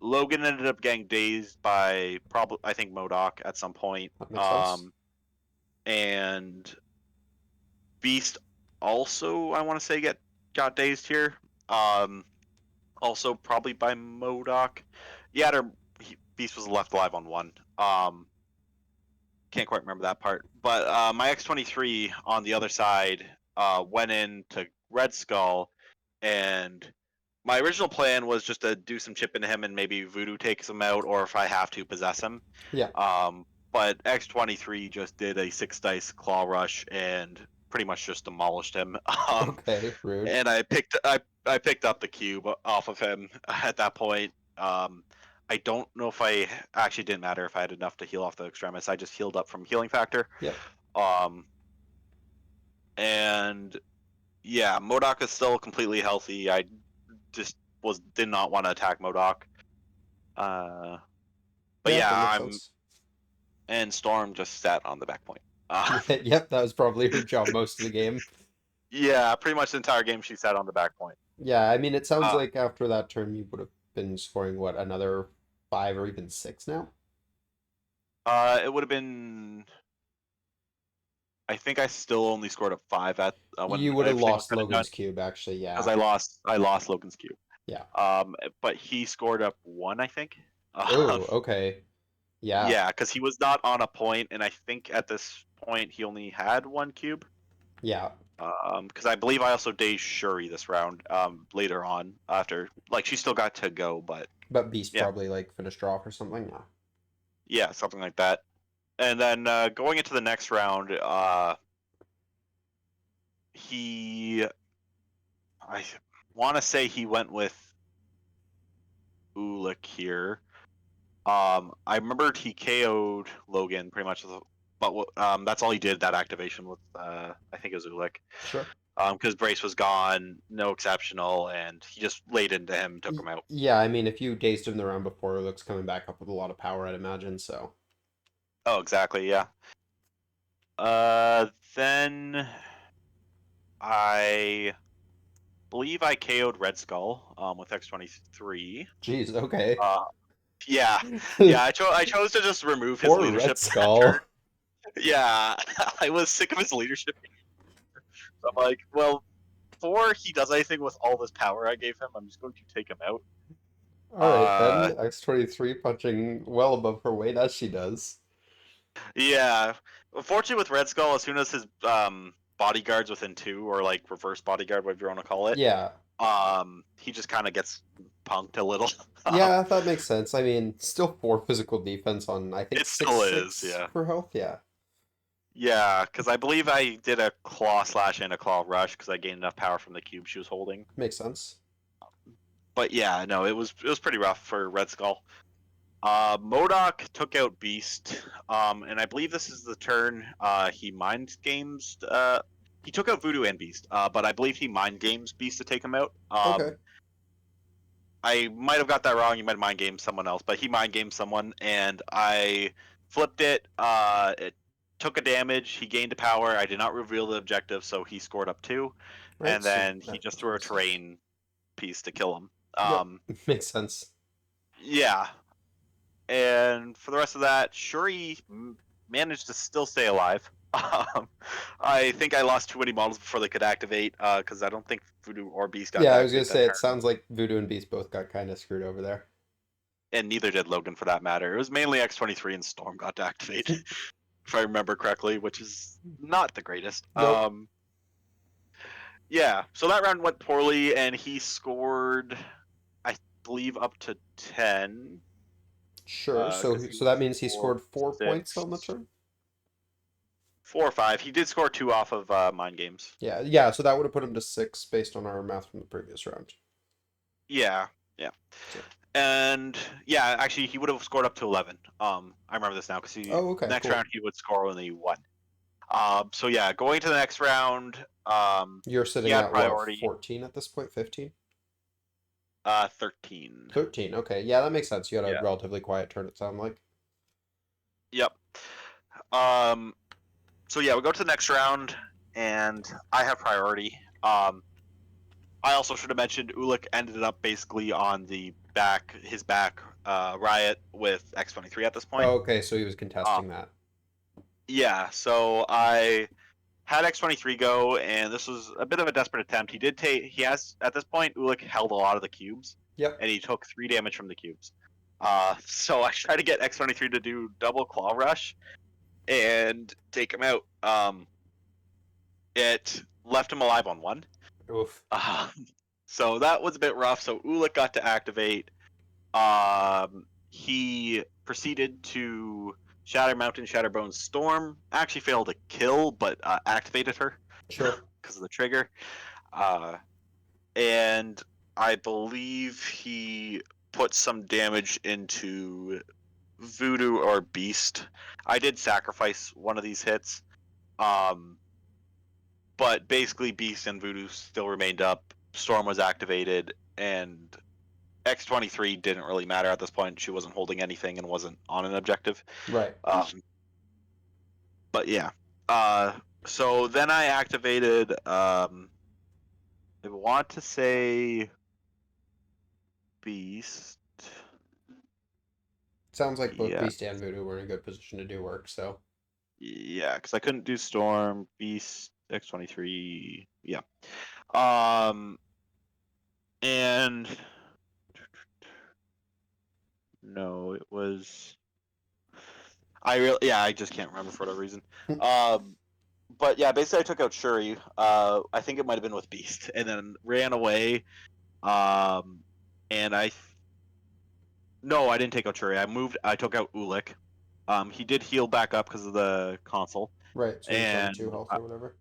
[SPEAKER 2] Logan ended up getting dazed by probably I think MODOK at some point.
[SPEAKER 1] That makes sense.
[SPEAKER 2] And Beast also I want to say got dazed here. Also probably by MODOK. Yeah, Beast was left alive on 1. Can't quite remember that part. But my X-23 on the other side went into Red Skull, and my original plan was just to do some chip into him and maybe Voodoo takes him out, or if I have to possess him.
[SPEAKER 1] Yeah.
[SPEAKER 2] but X23 just did a 6 dice claw rush and pretty much just demolished him.
[SPEAKER 1] Okay, rude.
[SPEAKER 2] And I picked up the cube off of him at that point. I don't know if I actually didn't matter if I had enough to heal off the extremis. I just healed up from healing factor.
[SPEAKER 1] Yep.
[SPEAKER 2] Um, and yeah, Modok is still completely healthy. I just did not want to attack Modok. Uh, but
[SPEAKER 1] Yeah,
[SPEAKER 2] yeah,
[SPEAKER 1] that makes
[SPEAKER 2] I'm
[SPEAKER 1] sense.
[SPEAKER 2] and Storm just sat on the back point.
[SPEAKER 1] Yep, that was probably her job most of the game.
[SPEAKER 2] Yeah, pretty much the entire game she sat on the back point.
[SPEAKER 1] Yeah, I mean, it sounds
[SPEAKER 2] Uh,
[SPEAKER 1] like after that turn you would have been scoring what, another 5 or even 6 now?
[SPEAKER 2] it would have been. I think I still only scored a 5 at
[SPEAKER 1] You
[SPEAKER 2] when
[SPEAKER 1] would have
[SPEAKER 2] everything was
[SPEAKER 1] lost
[SPEAKER 2] said and done
[SPEAKER 1] Logan's cube, actually,
[SPEAKER 2] because
[SPEAKER 1] yeah.
[SPEAKER 2] I lost Logan's cube.
[SPEAKER 1] Yeah.
[SPEAKER 2] But he scored up 1, I think. Um,
[SPEAKER 1] Oh, okay. Yeah.
[SPEAKER 2] yeah, because he was not on a point, and I think at this point he only had 1 cube.
[SPEAKER 1] Yeah.
[SPEAKER 2] Because I believe I also dazed Shuri this round. Later on after like she still got to go, but
[SPEAKER 1] But Beast
[SPEAKER 2] yeah,
[SPEAKER 1] probably like finished her off or something. Yeah.
[SPEAKER 2] yeah, something like that. And then going into the next round, he I want to say he went with Ulik here. I remembered he KO'd Logan pretty much, but that's all he did that activation with. I think it was Ulik.
[SPEAKER 1] Sure.
[SPEAKER 2] Because Brace was gone, no exceptional, and he just laid into him, took him out.
[SPEAKER 1] Yeah, I mean, if you dazed him the round before, it looks coming back up with a lot of power, I'd imagine, so.
[SPEAKER 2] Oh, exactly, yeah. Then I believe I KO'd Red Skull with X23.
[SPEAKER 1] Jeez, okay.
[SPEAKER 2] Uh, yeah, yeah. I chose to just remove his
[SPEAKER 1] Poor Red
[SPEAKER 2] leadership that turn.
[SPEAKER 1] Skull.
[SPEAKER 2] Yeah, I was sick of his leadership. So I'm like, well, before he does anything with all this power I gave him, I'm just going to take him out.
[SPEAKER 1] Alright
[SPEAKER 2] Uh,
[SPEAKER 1] then, X23 punching well above her weight as she does.
[SPEAKER 2] yeah. Unfortunately, with Red Skull, as soon as his bodyguards within 2, or like reverse bodyguard, whatever you want to call it,
[SPEAKER 1] Yeah.
[SPEAKER 2] he just kind of gets punked a little.
[SPEAKER 1] Yeah, that makes sense. I mean, still 4 physical defense on, I think,
[SPEAKER 2] It
[SPEAKER 1] six
[SPEAKER 2] still is,
[SPEAKER 1] six
[SPEAKER 2] yeah.
[SPEAKER 1] for health. Yeah,
[SPEAKER 2] Yeah, because I believe I did a claw slash and a claw rush because I gained enough power from the cube she was holding.
[SPEAKER 1] makes sense.
[SPEAKER 2] But yeah, no, it was pretty rough for Red Skull. Modok took out Beast, and I believe this is the turn he mind games. He took out Voodoo and Beast, but I believe he mind games Beast to take him out.
[SPEAKER 1] Okay.
[SPEAKER 2] I might have got that wrong. You might have mind gamed someone else, but he mind gamed someone, and I flipped it. It took a damage. He gained a power. I did not reveal the objective, so he scored up 2,
[SPEAKER 1] Right,
[SPEAKER 2] and
[SPEAKER 1] so
[SPEAKER 2] then he
[SPEAKER 1] that
[SPEAKER 2] just threw a
[SPEAKER 1] makes sense.
[SPEAKER 2] terrain piece to kill him.
[SPEAKER 1] Yep, makes sense.
[SPEAKER 2] Yeah, and for the rest of that, Shuri managed to still stay alive. I think I lost too many models before they could activate, because I don't think Voodoo or Beast got
[SPEAKER 1] Yeah,
[SPEAKER 2] to
[SPEAKER 1] I was gonna
[SPEAKER 2] activate that
[SPEAKER 1] say it
[SPEAKER 2] turn,
[SPEAKER 1] sounds like Voodoo and Beast both got kind of screwed over there.
[SPEAKER 2] and neither did Logan for that matter. It was mainly X23 and Storm got to activate, if I remember correctly, which is not the greatest.
[SPEAKER 1] Nope.
[SPEAKER 2] Yeah, so that round went poorly, and he scored, I believe, up to 10,
[SPEAKER 1] Sure.
[SPEAKER 2] because
[SPEAKER 1] So
[SPEAKER 2] he
[SPEAKER 1] so
[SPEAKER 2] would
[SPEAKER 1] that means he
[SPEAKER 2] score
[SPEAKER 1] scored 4 points on the
[SPEAKER 2] 6,
[SPEAKER 1] turn.
[SPEAKER 2] 4 or 5. He did score 2 off of Mind Games.
[SPEAKER 1] Yeah, yeah. So that would have put him to 6 based on our math from the previous round.
[SPEAKER 2] Yeah, yeah.
[SPEAKER 1] So.
[SPEAKER 2] And yeah, actually, he would have scored up to 11. I remember this now because
[SPEAKER 1] Oh, okay,
[SPEAKER 2] next
[SPEAKER 1] cool.
[SPEAKER 2] round he would score only 1. So yeah, going to the next round,
[SPEAKER 1] You're
[SPEAKER 2] he
[SPEAKER 1] sitting
[SPEAKER 2] had
[SPEAKER 1] at what,
[SPEAKER 2] priority.
[SPEAKER 1] 14 at this point? 15?
[SPEAKER 2] 13.
[SPEAKER 1] 13. Okay, yeah, that makes sense. You had a
[SPEAKER 2] Yeah.
[SPEAKER 1] relatively quiet turn, it sounded like.
[SPEAKER 2] Yep. Um. So yeah, we go to the next round, and I have priority. I also should have mentioned Ulik ended up basically on his back riot with X23 at this point.
[SPEAKER 1] Oh, okay, so he was
[SPEAKER 2] Uh,
[SPEAKER 1] contesting that.
[SPEAKER 2] yeah, so I had X23 go, and this was a bit of a desperate attempt. He has, at this point, Ulik held a lot of the cubes,
[SPEAKER 1] Yep.
[SPEAKER 2] and he took 3 damage from the cubes. So I tried to get X23 to do double claw rush and take him out. It left him alive on 1.
[SPEAKER 1] Oof.
[SPEAKER 2] Uh, so that was a bit rough. So Ulik got to activate. He proceeded to Shatter Mountain, Shatterbone Storm actually failed to kill, but activated her
[SPEAKER 1] Sure.
[SPEAKER 2] because of the trigger. Uh, and I believe he put some damage into Voodoo or Beast. I did sacrifice one of these hits, um, but basically Beast and Voodoo still remained up. Storm was activated, and X-23 didn't really matter at this point. She wasn't holding anything and wasn't on an objective.
[SPEAKER 1] Right.
[SPEAKER 2] But yeah. Uh, so then I activated. I want to say Beast.
[SPEAKER 1] Sounds like both
[SPEAKER 2] Yeah,
[SPEAKER 1] Beast and Voodoo were in a good position to do work, so.
[SPEAKER 2] yeah, because I couldn't do Storm, Beast, X-23. Yeah. Um, and no, it was. I just can't remember for whatever reason. Um, but yeah, basically I took out Shuri. I think it might have been with Beast, and then ran away. Um, and no, I didn't take out Shuri. I took out Ulik. He did heal back up because of the console,
[SPEAKER 1] Right, so he was down to two
[SPEAKER 2] and
[SPEAKER 1] health or whatever.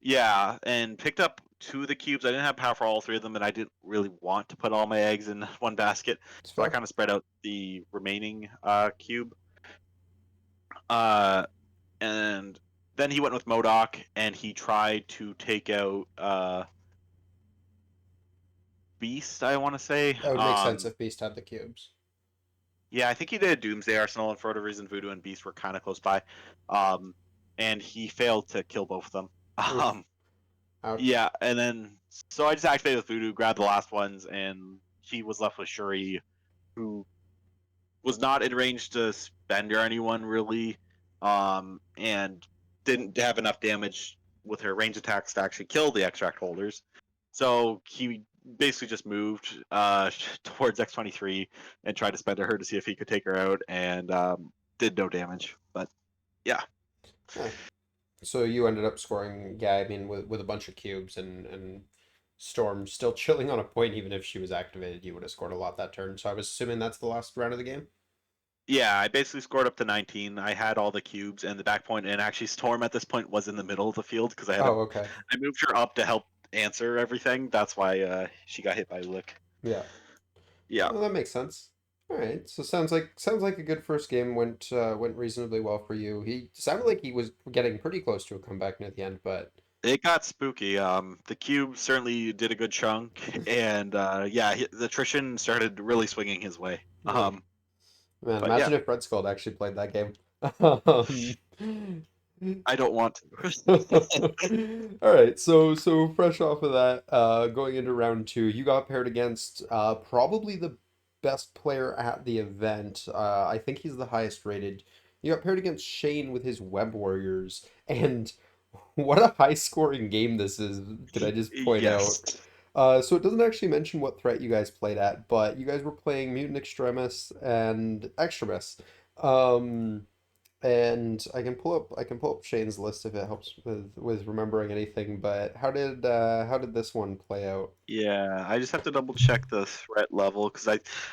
[SPEAKER 2] yeah, and picked up two of the cubes. I didn't have power for all three of them, and I didn't really want to put all my eggs in one basket,
[SPEAKER 1] It's
[SPEAKER 2] so I
[SPEAKER 1] fair.
[SPEAKER 2] kind of spread out the remaining cube. Uh, and then he went with Modoc, and he tried to take out Beast. I want to say.
[SPEAKER 1] That would make sense if Beast had the cubes.
[SPEAKER 2] Yeah, I think he did a Doomsday Arsenal, and for whatever reason, Voodoo and Beast were kind of close by. Um, and he failed to kill both of them.
[SPEAKER 1] Oof.
[SPEAKER 2] Um,
[SPEAKER 1] Ouch.
[SPEAKER 2] yeah, and then so I just activated with Voodoo, grabbed the last ones, and he was left with Shuri, who was not in range to spend or anyone really, and didn't have enough damage with her range attacks to actually kill the extract holders. So he basically just moved towards X-23 and tried to spend her to see if he could take her out, and did no damage. But yeah,
[SPEAKER 1] Yeah. So you ended up scoring, yeah, I mean, with a bunch of cubes and Storm still chilling on a point, even if she was activated, you would have scored a lot that turn. So I was assuming that's the last round of the game.
[SPEAKER 2] yeah, I basically scored up to 19. I had all the cubes and the back point, and actually Storm at this point was in the middle of the field because
[SPEAKER 1] Oh, okay.
[SPEAKER 2] I moved her up to help answer everything. That's why she got hit by Lick.
[SPEAKER 1] Yeah.
[SPEAKER 2] Yeah,
[SPEAKER 1] Well, that makes sense. All right. So sounds like a good first game went reasonably well for you. He sounded like he was getting pretty close to a comeback near the end, but
[SPEAKER 2] it got spooky. The cube certainly did a good chunk, and yeah, the attrition started really swinging his way.
[SPEAKER 1] ugh. Man,
[SPEAKER 2] But yeah,
[SPEAKER 1] imagine if Red Skull had actually played that game. Um,
[SPEAKER 2] I don't want to.
[SPEAKER 1] All right, so fresh off of that, going into round two, you got paired against probably the best player at the event. I think he's the highest rated. You got paired against Shane with his Web Warriors, and what a high scoring game this is, could I just point
[SPEAKER 2] Yes.
[SPEAKER 1] out. So it doesn't actually mention what threat you guys played at, but you guys were playing Mutant Extremis and Extremis. Um, and I can pull up Shane's list if it helps with remembering anything. But how did this one play out?
[SPEAKER 2] Yeah, I just have to double check the threat level because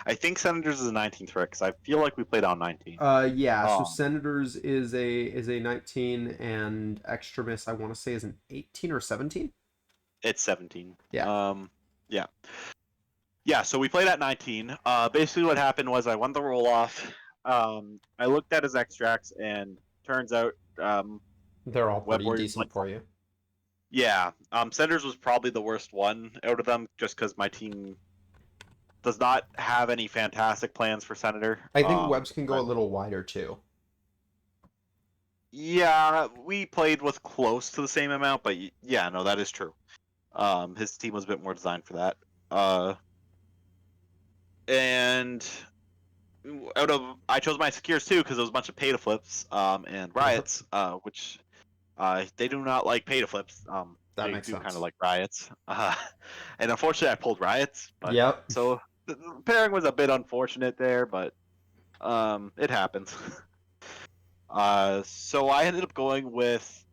[SPEAKER 2] I think Senators is a 19 threat because I feel like we played on 19.
[SPEAKER 1] Yeah. So
[SPEAKER 2] Um,
[SPEAKER 1] Senators is a 19 and Extremis I want to say is an 18 or 17.
[SPEAKER 2] it's 17.
[SPEAKER 1] Yeah.
[SPEAKER 2] Yeah, yeah. So we played at 19. Basically what happened was I won the roll off. I looked at his extracts and turns out
[SPEAKER 1] They're all
[SPEAKER 2] Web
[SPEAKER 1] pretty
[SPEAKER 2] Warriors
[SPEAKER 1] decent
[SPEAKER 2] like
[SPEAKER 1] for you.
[SPEAKER 2] yeah. Senators was probably the worst one out of them just because my team does not have any fantastic plans for Senator.
[SPEAKER 1] I think webs can go a
[SPEAKER 2] But
[SPEAKER 1] little wider too.
[SPEAKER 2] yeah, we played with close to the same amount, but yeah, no, that is true. His team was a bit more designed for that. And out of I chose my secures too because there was a bunch of pay to flips and riots, which they do not like pay to flips.
[SPEAKER 1] That
[SPEAKER 2] They
[SPEAKER 1] makes
[SPEAKER 2] do kind of
[SPEAKER 1] sense.
[SPEAKER 2] like riots. And unfortunately, I pulled riots, but
[SPEAKER 1] Yep.
[SPEAKER 2] so the pairing was a bit unfortunate there, but it happens. So I ended up going with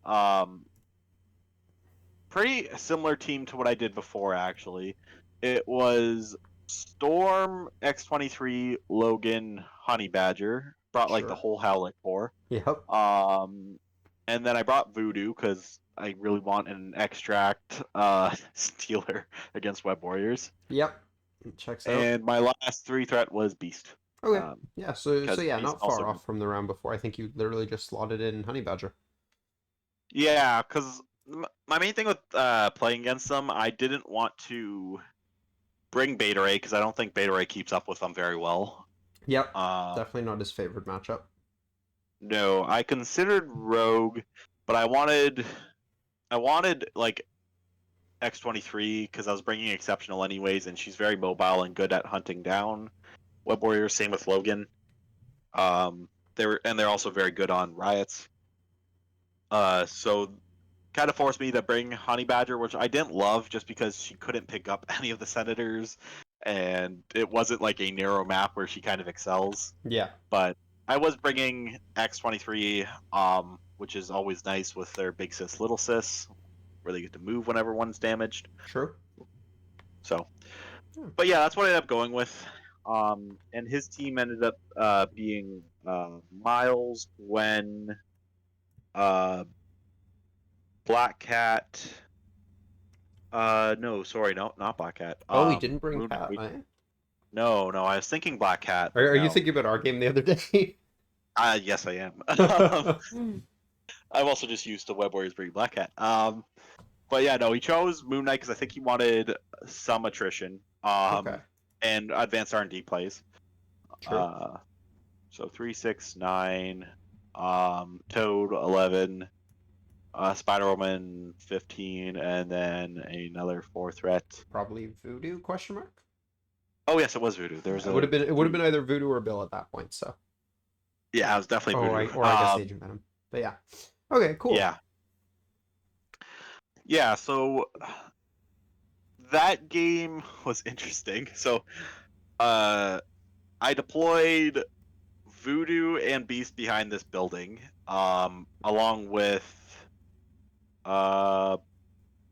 [SPEAKER 2] pretty similar team to what I did before. Actually, it was Storm, X-23, Logan, Honey Badger. Brought like the
[SPEAKER 1] Sure.
[SPEAKER 2] whole Howlet core.
[SPEAKER 1] Yep.
[SPEAKER 2] Um, and then I brought Voodoo because I really want an extract stealer against Web Warriors.
[SPEAKER 1] Yep. It checks out.
[SPEAKER 2] And my last 3 threat was Beast.
[SPEAKER 1] Okay.
[SPEAKER 2] Um,
[SPEAKER 1] Yeah, so
[SPEAKER 2] because
[SPEAKER 1] yeah,
[SPEAKER 2] Beast
[SPEAKER 1] not
[SPEAKER 2] also
[SPEAKER 1] far
[SPEAKER 2] good.
[SPEAKER 1] off from the round before. I think you literally just slotted in Honey Badger.
[SPEAKER 2] Yeah, because my main thing with playing against them, I didn't want to bring Beta Ray because I don't think Beta Ray keeps up with them very well.
[SPEAKER 1] Yep.
[SPEAKER 2] Uh,
[SPEAKER 1] Definitely not his favorite matchup.
[SPEAKER 2] no, I considered Rogue, but I wanted like X23 because I was bringing Exceptional anyways, and she's very mobile and good at hunting down Web Warriors. Same with Logan. They're also very good on riots. So kind of forced me to bring Honey Badger, which I didn't love just because she couldn't pick up any of the senators, and it wasn't like a narrow map where she kind of excels.
[SPEAKER 1] Yeah.
[SPEAKER 2] But I was bringing X23, which is always nice with their big sis, little sis, where they get to move whenever one's damaged.
[SPEAKER 1] True.
[SPEAKER 2] So,
[SPEAKER 1] Yeah.
[SPEAKER 2] but yeah, that's what I ended up going with. And his team ended up being Miles, Gwen, uh, Black Cat. No, sorry, no, not Black Cat.
[SPEAKER 1] Oh, he didn't bring
[SPEAKER 2] Moon
[SPEAKER 1] Cat,
[SPEAKER 2] Knight.
[SPEAKER 1] eh?
[SPEAKER 2] No, no, I was thinking Black Cat,
[SPEAKER 1] Are,
[SPEAKER 2] but
[SPEAKER 1] are you
[SPEAKER 2] no.
[SPEAKER 1] thinking about our game the other day?
[SPEAKER 2] Yes, I am. I'm also just used to Web Warriors bringing Black Cat. But yeah, no, he chose Moon Knight because I think he wanted some attrition.
[SPEAKER 1] Okay.
[SPEAKER 2] And advanced R&D plays.
[SPEAKER 1] True.
[SPEAKER 2] Uh, so 3, 6, 9, Toad 11, Spider Woman 15, and then another 4 threat.
[SPEAKER 1] Probably Voodoo question mark?
[SPEAKER 2] Oh yes, it was Voodoo. There was
[SPEAKER 1] Yeah, it would have been
[SPEAKER 2] three.
[SPEAKER 1] either Voodoo or Bill at that point, so.
[SPEAKER 2] Yeah, it was definitely
[SPEAKER 1] Or
[SPEAKER 2] Voodoo.
[SPEAKER 1] I guess Agent Venom. But yeah. Okay, cool.
[SPEAKER 2] Yeah, yeah. So that game was interesting. So uh, I deployed Voodoo and Beast behind this building, along with uh,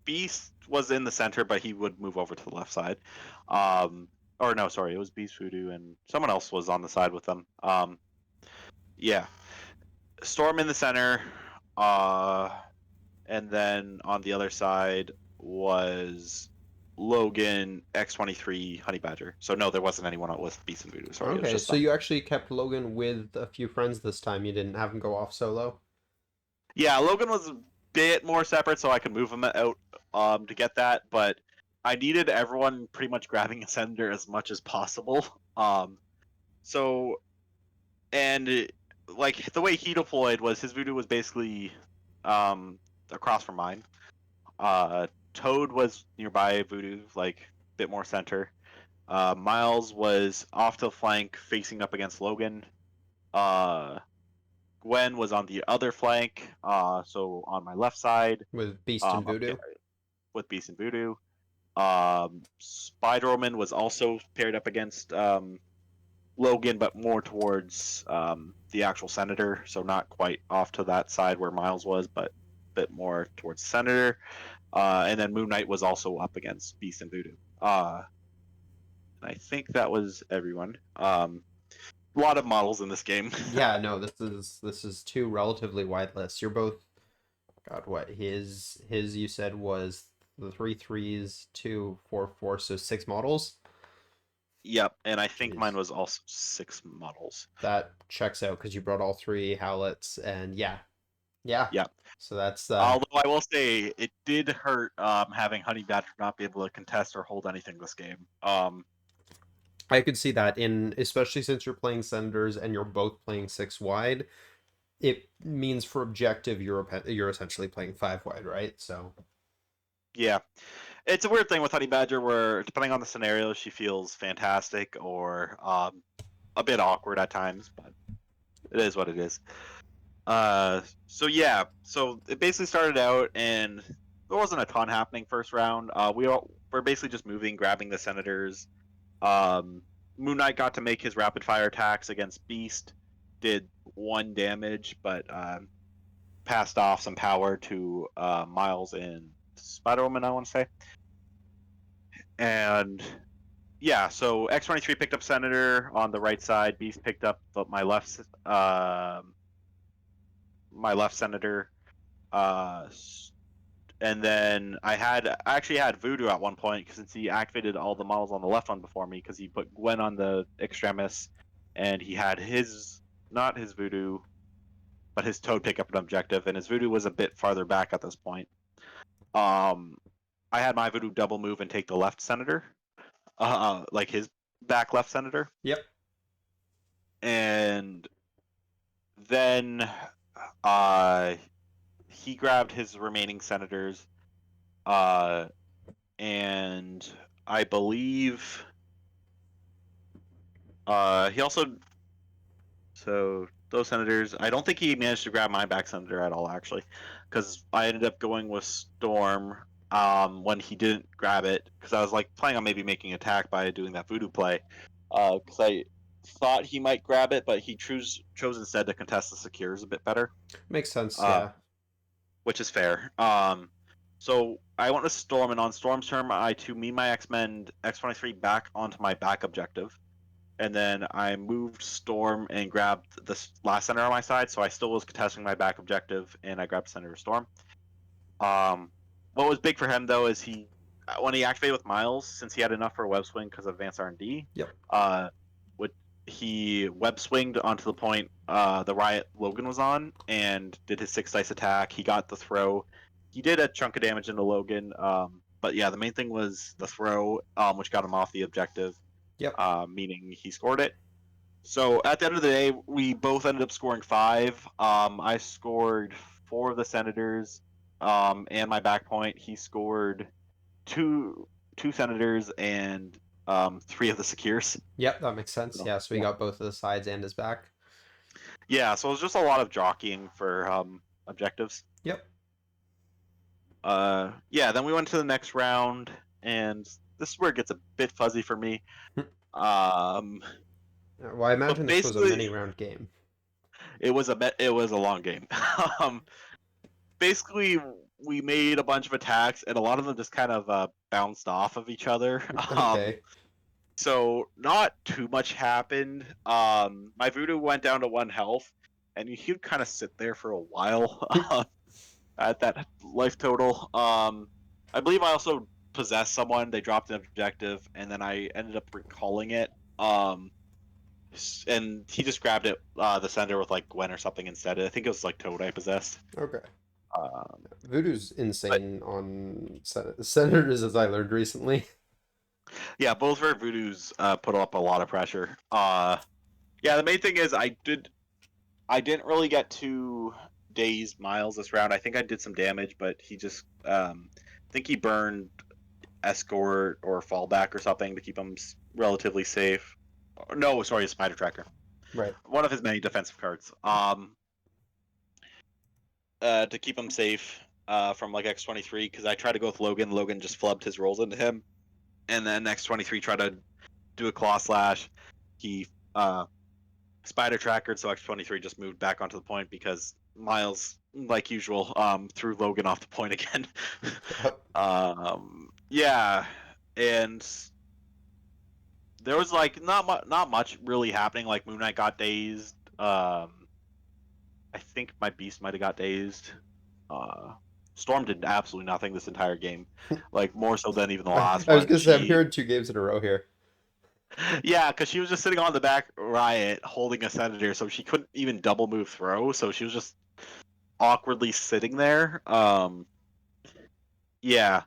[SPEAKER 2] Beast was in the center, but he would move over to the left side. Or no, sorry, it was Beast, Voodoo, and someone else was on the side with them. Yeah, Storm in the center, uh, and then on the other side was Logan, X23, Honey Badger. So no, there wasn't anyone with Beast and Voodoo. Sorry, it was
[SPEAKER 1] Okay,
[SPEAKER 2] just
[SPEAKER 1] so
[SPEAKER 2] them.
[SPEAKER 1] you actually kept Logan with a few friends this time. You didn't have him go off solo.
[SPEAKER 2] Yeah, Logan was a bit more separate, so I could move him out to get that. But I needed everyone pretty much grabbing a sender as much as possible. So and like the way he deployed was his voodoo was basically um, across from mine. Uh, Toad was nearby voodoo, like a bit more center. Miles was off to the flank, facing up against Logan. Uh, Gwen was on the other flank, so on my left side,
[SPEAKER 1] With Beast and
[SPEAKER 2] up
[SPEAKER 1] Voodoo.
[SPEAKER 2] with Beast and Voodoo. Spider-Woman was also paired up against Logan, but more towards the actual Senator, so not quite off to that side where Miles was, but a bit more towards Senator. And then Moon Knight was also up against Beast and Voodoo. And I think that was everyone. A lot of models in this game.
[SPEAKER 1] Yeah, no, this is two relatively wide lists. You're both God, what his you said was the three threes, 2, 4, 4, so 6 models.
[SPEAKER 2] Yep, and I think mine
[SPEAKER 1] Jeez.
[SPEAKER 2] was also 6 models.
[SPEAKER 1] That checks out because you brought all three Howlets and yeah. Yeah.
[SPEAKER 2] Yep.
[SPEAKER 1] So that's
[SPEAKER 2] Although I will say it did hurt having Honey Badger not be able to contest or hold anything this game.
[SPEAKER 1] I could see that in especially since you're playing Senators and you're both playing 6 wide, it means for objective you're essentially playing 5 wide, right? So
[SPEAKER 2] Yeah, it's a weird thing with Honey Badger where depending on the scenario, she feels fantastic or a bit awkward at times, but it is what it is. So yeah, so it basically started out and there wasn't a ton happening first round. We're basically just moving, grabbing the senators. Um, Moon Knight got to make his rapid fire attacks against Beast, did 1 damage, but passed off some power to Miles and Spider Woman, I want to say, and yeah, so X23 picked up Senator on the right side. Beast picked up my left Senator. Uh, and then I actually had Voodoo at one point since he activated all the models on the left one before me because he put Gwen on the Extremis, and he had his not his Voodoo, but his Toad pick up an objective, and his Voodoo was a bit farther back at this point. Um, I had my Voodoo double move and take the left Senator, like his back left Senator,
[SPEAKER 1] Yep.
[SPEAKER 2] and then uh, he grabbed his remaining Senators, uh, and I believe he also so those senators. I don't think he managed to grab my back senator at all, actually, because I ended up going with Storm when he didn't grab it because I was like planning on maybe making attack by doing that voodoo play because I thought he might grab it, but he chose instead to contest the secures a bit better,
[SPEAKER 1] Makes sense.
[SPEAKER 2] uh,
[SPEAKER 1] Yeah.
[SPEAKER 2] which is fair. So I went with Storm, and on Storm's turn, I to me my X-Men X23 back onto my back objective, and then I moved Storm and grabbed the last center on my side, so I still was contesting my back objective, and I grabbed Senator Storm. What was big for him though is he when he activated with Miles, since he had enough for web swing because of advanced R&D,
[SPEAKER 1] Yep.
[SPEAKER 2] would he web swinged onto the point the Riot Logan was on and did his 6 dice attack. He got the throw. He did a chunk of damage into Logan, but yeah, the main thing was the throw, which got him off the objective,
[SPEAKER 1] Yep.
[SPEAKER 2] meaning he scored it. So at the end of the day, we both ended up scoring 5. I scored 4 of the Senators, and my back point. He scored two Senators and 3 of the Secures.
[SPEAKER 1] Yep. That makes sense.
[SPEAKER 2] So,
[SPEAKER 1] Yeah. So we
[SPEAKER 2] yeah.
[SPEAKER 1] got both of the sides and his back.
[SPEAKER 2] Yeah, so it was just a lot of jockeying for objectives.
[SPEAKER 1] Yep.
[SPEAKER 2] Yeah, then we went to the next round, and this is where it gets a bit fuzzy for me. Um,
[SPEAKER 1] Well, I
[SPEAKER 2] but
[SPEAKER 1] imagine this was a
[SPEAKER 2] basically,
[SPEAKER 1] many round game.
[SPEAKER 2] it was a long game. um, basically we made a bunch of attacks and a lot of them just kind of bounced off of each other.
[SPEAKER 1] Okay.
[SPEAKER 2] So not too much happened. My voodoo went down to 1 health, and he'd kind of sit there for a while at that life total. I believe I also possessed someone. They dropped an objective, and then I ended up recalling it. And he just grabbed it, the sender with like Gwen or something instead. I think it was like Toad I possessed.
[SPEAKER 1] Okay.
[SPEAKER 2] Um,
[SPEAKER 1] Voodoo's
[SPEAKER 2] but
[SPEAKER 1] insane on senators, as I learned recently.
[SPEAKER 2] yeah, both of our voodoos put up a lot of pressure. Yeah, the main thing is I didn't really get to daze Miles this round. I think I did some damage, but he just I think he burned escort or fallback or something to keep him relatively safe. No, sorry, spider tracker.
[SPEAKER 1] Right.
[SPEAKER 2] One of his many defensive cards. To keep him safe from like X23 because I tried to go with Logan. Logan just flubbed his rolls into him, and then X23 tried to do a claw slash. He spider trackered, so X23 just moved back onto the point because Miles, like usual, threw Logan off the point again.
[SPEAKER 1] Yep.
[SPEAKER 2] Yeah, and there was like not much really happening. Like Moon Knight got dazed. I think my Beast might have got dazed. Uh, Storm did absolutely nothing this entire game, like more so than even the last
[SPEAKER 1] I was
[SPEAKER 2] one.
[SPEAKER 1] gonna say I'm hearing 2 games in a row here.
[SPEAKER 2] Yeah, because she was just sitting on the back riot holding a senator, so she couldn't even double move throw, so she was just awkwardly sitting there. Yeah.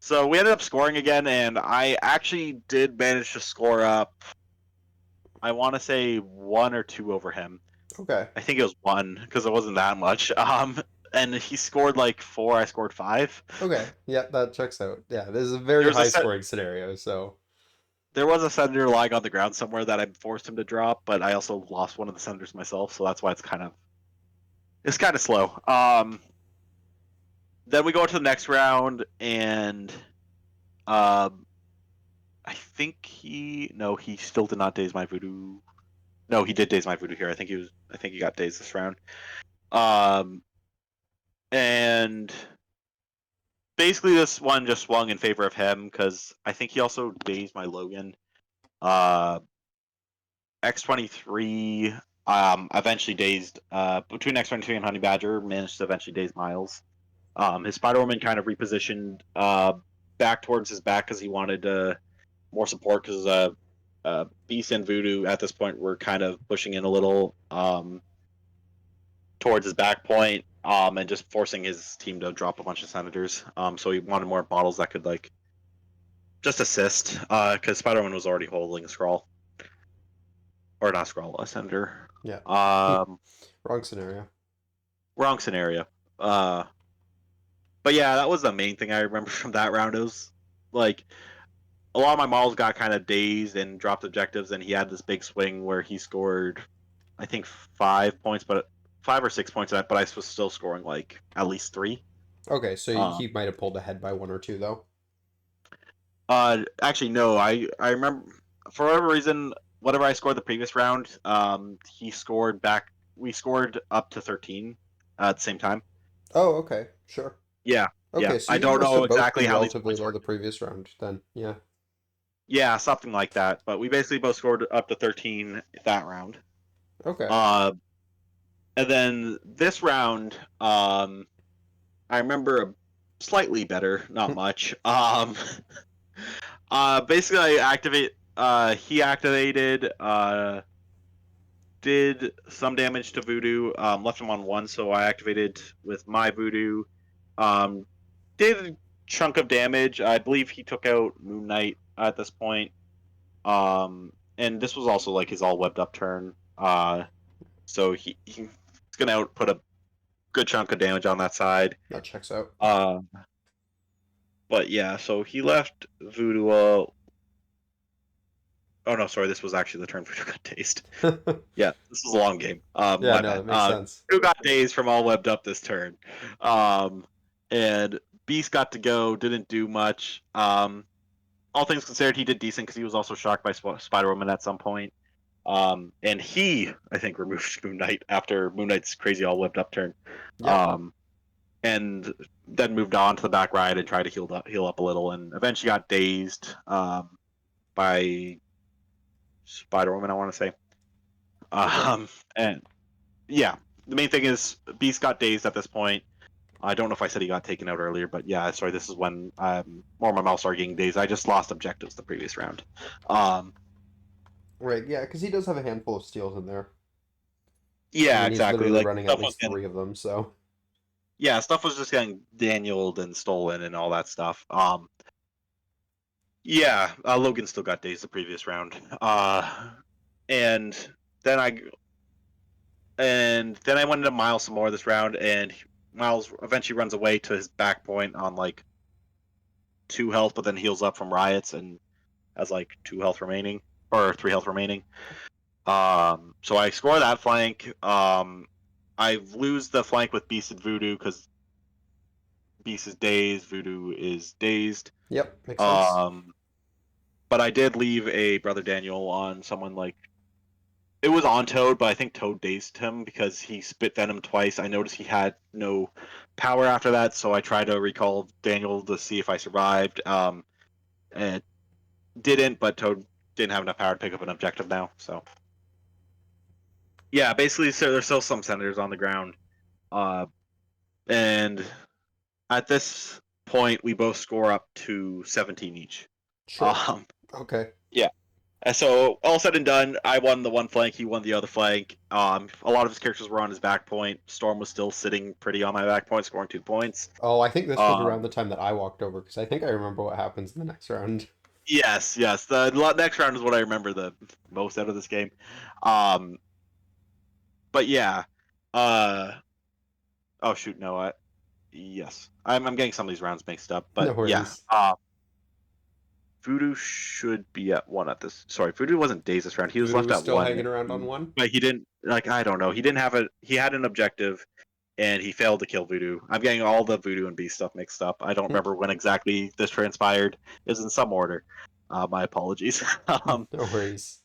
[SPEAKER 2] So we ended up scoring again, and I actually did manage to score up. I want to say 1 or 2 over him.
[SPEAKER 1] Okay.
[SPEAKER 2] I think it was 1 because it wasn't that much. And he scored like 4. I scored 5.
[SPEAKER 1] Okay. Yeah, that checks out. Yeah, this is a very
[SPEAKER 2] There was a
[SPEAKER 1] high
[SPEAKER 2] set.
[SPEAKER 1] scoring scenario, so
[SPEAKER 2] There was a senator lying on the ground somewhere that I forced him to drop, but I also lost one of the senators myself, so that's why it's kind of slow. Then we go to the next round, and um, I think he still did not daze my voodoo. No, he did daze my voodoo here. I think he got dazed this round. Um, and basically this one just swung in favor of him because I think he also dazed my Logan. Uh, X23 eventually dazed between X23 and Honey Badger managed to eventually daze Miles. His Spider Woman kind of repositioned back towards his back because he wanted more support because Beast and Voodoo at this point were kind of pushing in a little towards his back point and just forcing his team to drop a bunch of senators. So he wanted more bottles that could like just assist because Spider Man was already holding a scroll or not scroll, a senator.
[SPEAKER 1] Yeah.
[SPEAKER 2] Um,
[SPEAKER 1] Wrong scenario.
[SPEAKER 2] Wrong scenario. Uh, but yeah, that was the main thing I remember from that round. It was like a lot of my models got kind of dazed and dropped objectives, and he had this big swing where he scored, I think 5 points, but 5 or 6 points of that. But I was still scoring like at least three.
[SPEAKER 1] Okay, so
[SPEAKER 2] Uh,
[SPEAKER 1] he might have pulled ahead by one or two though.
[SPEAKER 2] Actually, no. I remember for whatever reason, whatever I scored the previous round, he scored back. We scored up to 13 at the same time.
[SPEAKER 1] Oh, okay, sure.
[SPEAKER 2] Yeah, yeah.
[SPEAKER 1] Okay, so
[SPEAKER 2] I
[SPEAKER 1] you
[SPEAKER 2] don't
[SPEAKER 1] must
[SPEAKER 2] know
[SPEAKER 1] have both
[SPEAKER 2] exactly
[SPEAKER 1] been
[SPEAKER 2] how these
[SPEAKER 1] relatively
[SPEAKER 2] points
[SPEAKER 1] low
[SPEAKER 2] work.
[SPEAKER 1] the previous round then. Yeah.
[SPEAKER 2] Yeah, something like that. But we basically both scored up to 13 that round.
[SPEAKER 1] Okay.
[SPEAKER 2] Uh, and then this round, I remember slightly better, not much. Basically, I activate. He activated. Did some damage to Voodoo. Left him on one, so I activated with my Voodoo. Um, did a chunk of damage. I believe he took out Moon Knight at this point. And this was also like his all webbed up turn. So he's gonna output a good chunk of damage on that side.
[SPEAKER 1] That checks out.
[SPEAKER 2] Uh, but yeah, so he left Voodoo. Oh no, sorry, this was actually the turn Voodoo got dazed. Yeah, this was a long game.
[SPEAKER 1] Yeah,
[SPEAKER 2] My
[SPEAKER 1] no,
[SPEAKER 2] bad.
[SPEAKER 1] that makes sense.
[SPEAKER 2] Voodoo got dazed from all webbed up this turn. Um, and Beast got to go, didn't do much. All things considered, he did decent because he was also shocked by Spider Woman at some point. And he, I think, removed Moon Knight after Moon Knight's crazy all whipped up turn.
[SPEAKER 1] Yep.
[SPEAKER 2] Um, and then moved on to the back ride and tried to heal up a little, and eventually got dazed by Spider Woman, I want to say.
[SPEAKER 1] Okay.
[SPEAKER 2] And yeah, the main thing is Beast got dazed at this point. I don't know if I said he got taken out earlier, but yeah, sorry. This is when more of my mouse started getting dazed. I just lost objectives the previous round. Um,
[SPEAKER 1] Right, yeah, because he does have a handful of steals in there. I
[SPEAKER 2] yeah,
[SPEAKER 1] mean, he's
[SPEAKER 2] exactly.
[SPEAKER 1] literally
[SPEAKER 2] Like
[SPEAKER 1] running at
[SPEAKER 2] stuff was
[SPEAKER 1] least
[SPEAKER 2] getting
[SPEAKER 1] three of them, so.
[SPEAKER 2] yeah, stuff was just getting Danieled and stolen and all that stuff. Yeah, Logan still got dazed the previous round. And then I went into Miles some more this round, and Miles eventually runs away to his back point on like 2 health, but then heals up from riots and has like 2 health remaining or 3 health remaining. So I score that flank. I lose the flank with Beast and Voodoo because Beast is dazed, Voodoo is dazed.
[SPEAKER 1] Yep, makes sense.
[SPEAKER 2] Um, but I did leave a Brother Daniel on someone like it was on Toad, but I think Toad dazed him because he spit venom twice. I noticed he had no power after that, so I tried to recall Daniel to see if I survived. And didn't, but Toad didn't have enough power to pick up an objective now. So yeah, basically, so there's still some senators on the ground, uh, and at this point, we both score up to 17 each.
[SPEAKER 1] Sure.
[SPEAKER 2] Um,
[SPEAKER 1] Okay.
[SPEAKER 2] yeah. And so all said and done, I won the one flank, he won the other flank. A lot of his characters were on his back point. Storm was still sitting pretty on my back point, scoring 2 points.
[SPEAKER 1] Oh, I think this was around
[SPEAKER 2] Um,
[SPEAKER 1] the time that I walked over, because I think I remember what happens in the next round.
[SPEAKER 2] yes, yes. The next round is what I remember the most out of this game. Um, but yeah. Uh, oh shoot, no. Yes, I'm getting some of these rounds mixed up,
[SPEAKER 1] No
[SPEAKER 2] but yeah.
[SPEAKER 1] worries.
[SPEAKER 2] Voodoo should be at one at this. Sorry, Voodoo wasn't dazed this round. He was
[SPEAKER 1] Voodoo
[SPEAKER 2] left
[SPEAKER 1] was
[SPEAKER 2] at
[SPEAKER 1] still
[SPEAKER 2] one,
[SPEAKER 1] hanging around on one?
[SPEAKER 2] but he didn't. Like I don't know. He didn't have a. He had an objective, and he failed to kill Voodoo. I'm getting all the Voodoo and Beast stuff mixed up. I don't remember when exactly this transpired. It was in some order. My apologies.
[SPEAKER 1] No worries.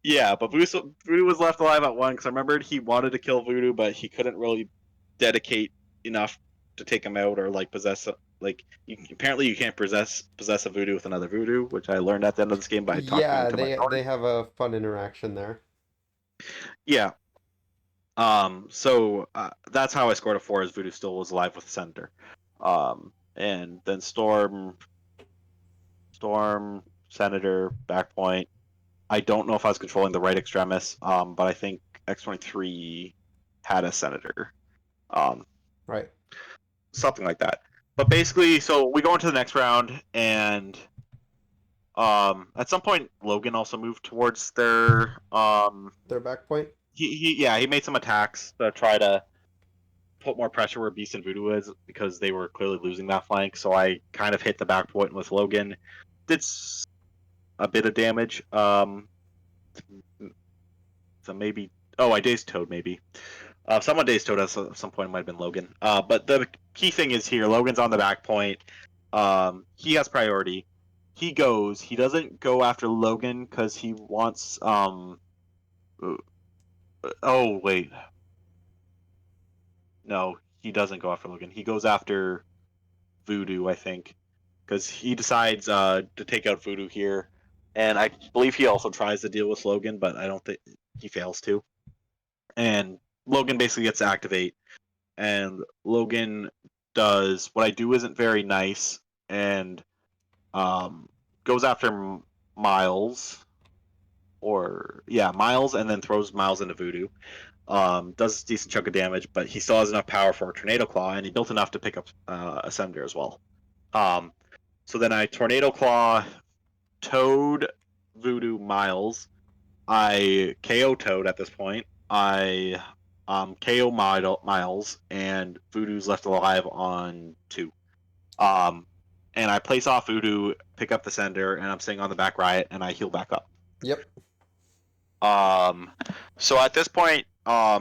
[SPEAKER 2] Yeah, but Voodoo was left alive at one because I remembered he wanted to kill Voodoo, but he couldn't really dedicate enough to take him out or like possess like apparently you can't possess a voodoo with another voodoo, which I learned at the end of this game by talking
[SPEAKER 1] Yeah,
[SPEAKER 2] to my
[SPEAKER 1] they have a fun interaction there.
[SPEAKER 2] yeah. So that's how I scored a 4 as Voodoo still was alive with the center. And then Storm, Senator, Backpoint. I don't know if I was controlling the right extremis, but I think X23 had a Senator. Um,
[SPEAKER 1] Right.
[SPEAKER 2] something like that. But basically, so we go into the next round, and at some point, Logan also moved towards their
[SPEAKER 1] Their back point.
[SPEAKER 2] he made some attacks to try to put more pressure where Beast and Voodoo is because they were clearly losing that flank. So I kind of hit the back point with Logan, did a bit of damage. So maybe I dazed Toad maybe. Someone dazed Toad at some point. It might have been Logan. But the key thing is here, Logan's on the back point. He has priority. He goes. He doesn't go after Logan because he wants. Oh wait, no, he doesn't go after Logan. He goes after Voodoo, I think, because he decides to take out Voodoo here, and I believe he also tries to deal with Logan, but I don't think he fails to. And Logan basically gets to activate, and Logan does what I do isn't very nice, and um, goes after Miles, or yeah, Miles, and then throws Miles into Voodoo. Does a decent chunk of damage, but he still has enough power for a Tornado Claw, and he built enough to pick up Ascender as well. Um, so then I Tornado Claw, Toad, Voodoo, Miles. I KO Toad at this point. I KO Miles, and Voodoo's left alive on 2. Um, and I place off Voodoo, pick up the sender, and I'm sitting on the back riot, and I heal back up.
[SPEAKER 1] Yep.
[SPEAKER 2] Um, so at this point, I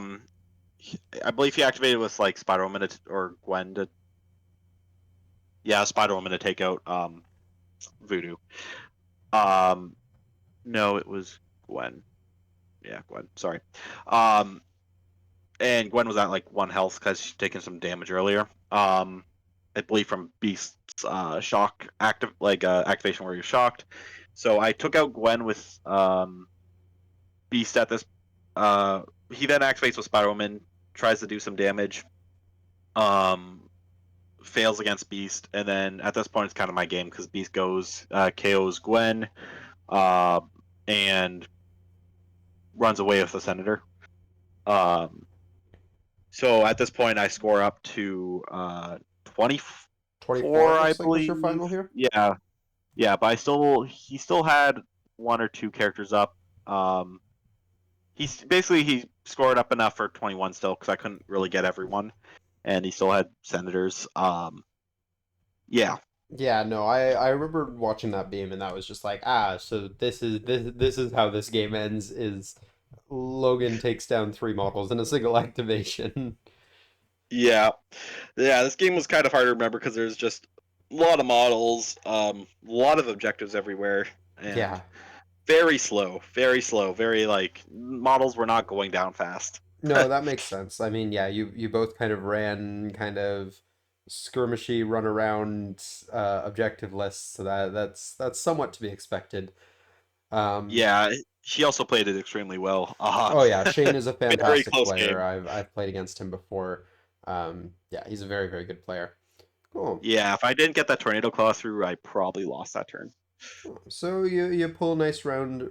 [SPEAKER 2] believe he activated with like Spider Woman or Gwen to Spider Woman to take out Voodoo. Um, no, it was Gwen. Yeah, Gwen. Sorry. Um, and Gwen was at like 1 health because she's taken some damage earlier. I believe from Beast's shock activation where you're shocked. So I took out Gwen with Beast at this. Uh, he then activates with Spider Woman, tries to do some damage. Um, fails against Beast, and then at this point it's kind of my game because Beast goes KOs Gwen, uh, and runs away with the Senator. Um, so at this point I score up to
[SPEAKER 1] 24,
[SPEAKER 2] 24,
[SPEAKER 1] it
[SPEAKER 2] I
[SPEAKER 1] looks like, was your
[SPEAKER 2] believe.
[SPEAKER 1] final here.
[SPEAKER 2] Yeah, yeah, but he still had 1 or 2 characters up. Um, he scored up enough for 21 still because I couldn't really get everyone, and he still had Senators. Yeah,
[SPEAKER 1] Yeah, no, I remember watching that beam and that was just like, so this is how this game ends is Logan takes down 3 models in a single activation.
[SPEAKER 2] yeah, yeah. This game was kind of hard to remember because there's just a lot of models, a lot of objectives everywhere, and
[SPEAKER 1] Yeah.
[SPEAKER 2] very slow, very like models were not going down fast.
[SPEAKER 1] No, that makes sense. I mean, yeah, you both kind of ran kind of skirmishy run around objective lists, so that's somewhat to be expected. Um,
[SPEAKER 2] Yeah, he also played it extremely well.
[SPEAKER 1] oh yeah, Shane is a
[SPEAKER 2] Very
[SPEAKER 1] fantastic
[SPEAKER 2] close
[SPEAKER 1] player.
[SPEAKER 2] game.
[SPEAKER 1] I've played against him before. Yeah, he's a very, very good player. Cool.
[SPEAKER 2] Yeah, if I didn't get that tornado claw through, I probably lost that turn.
[SPEAKER 1] So you pull a nice round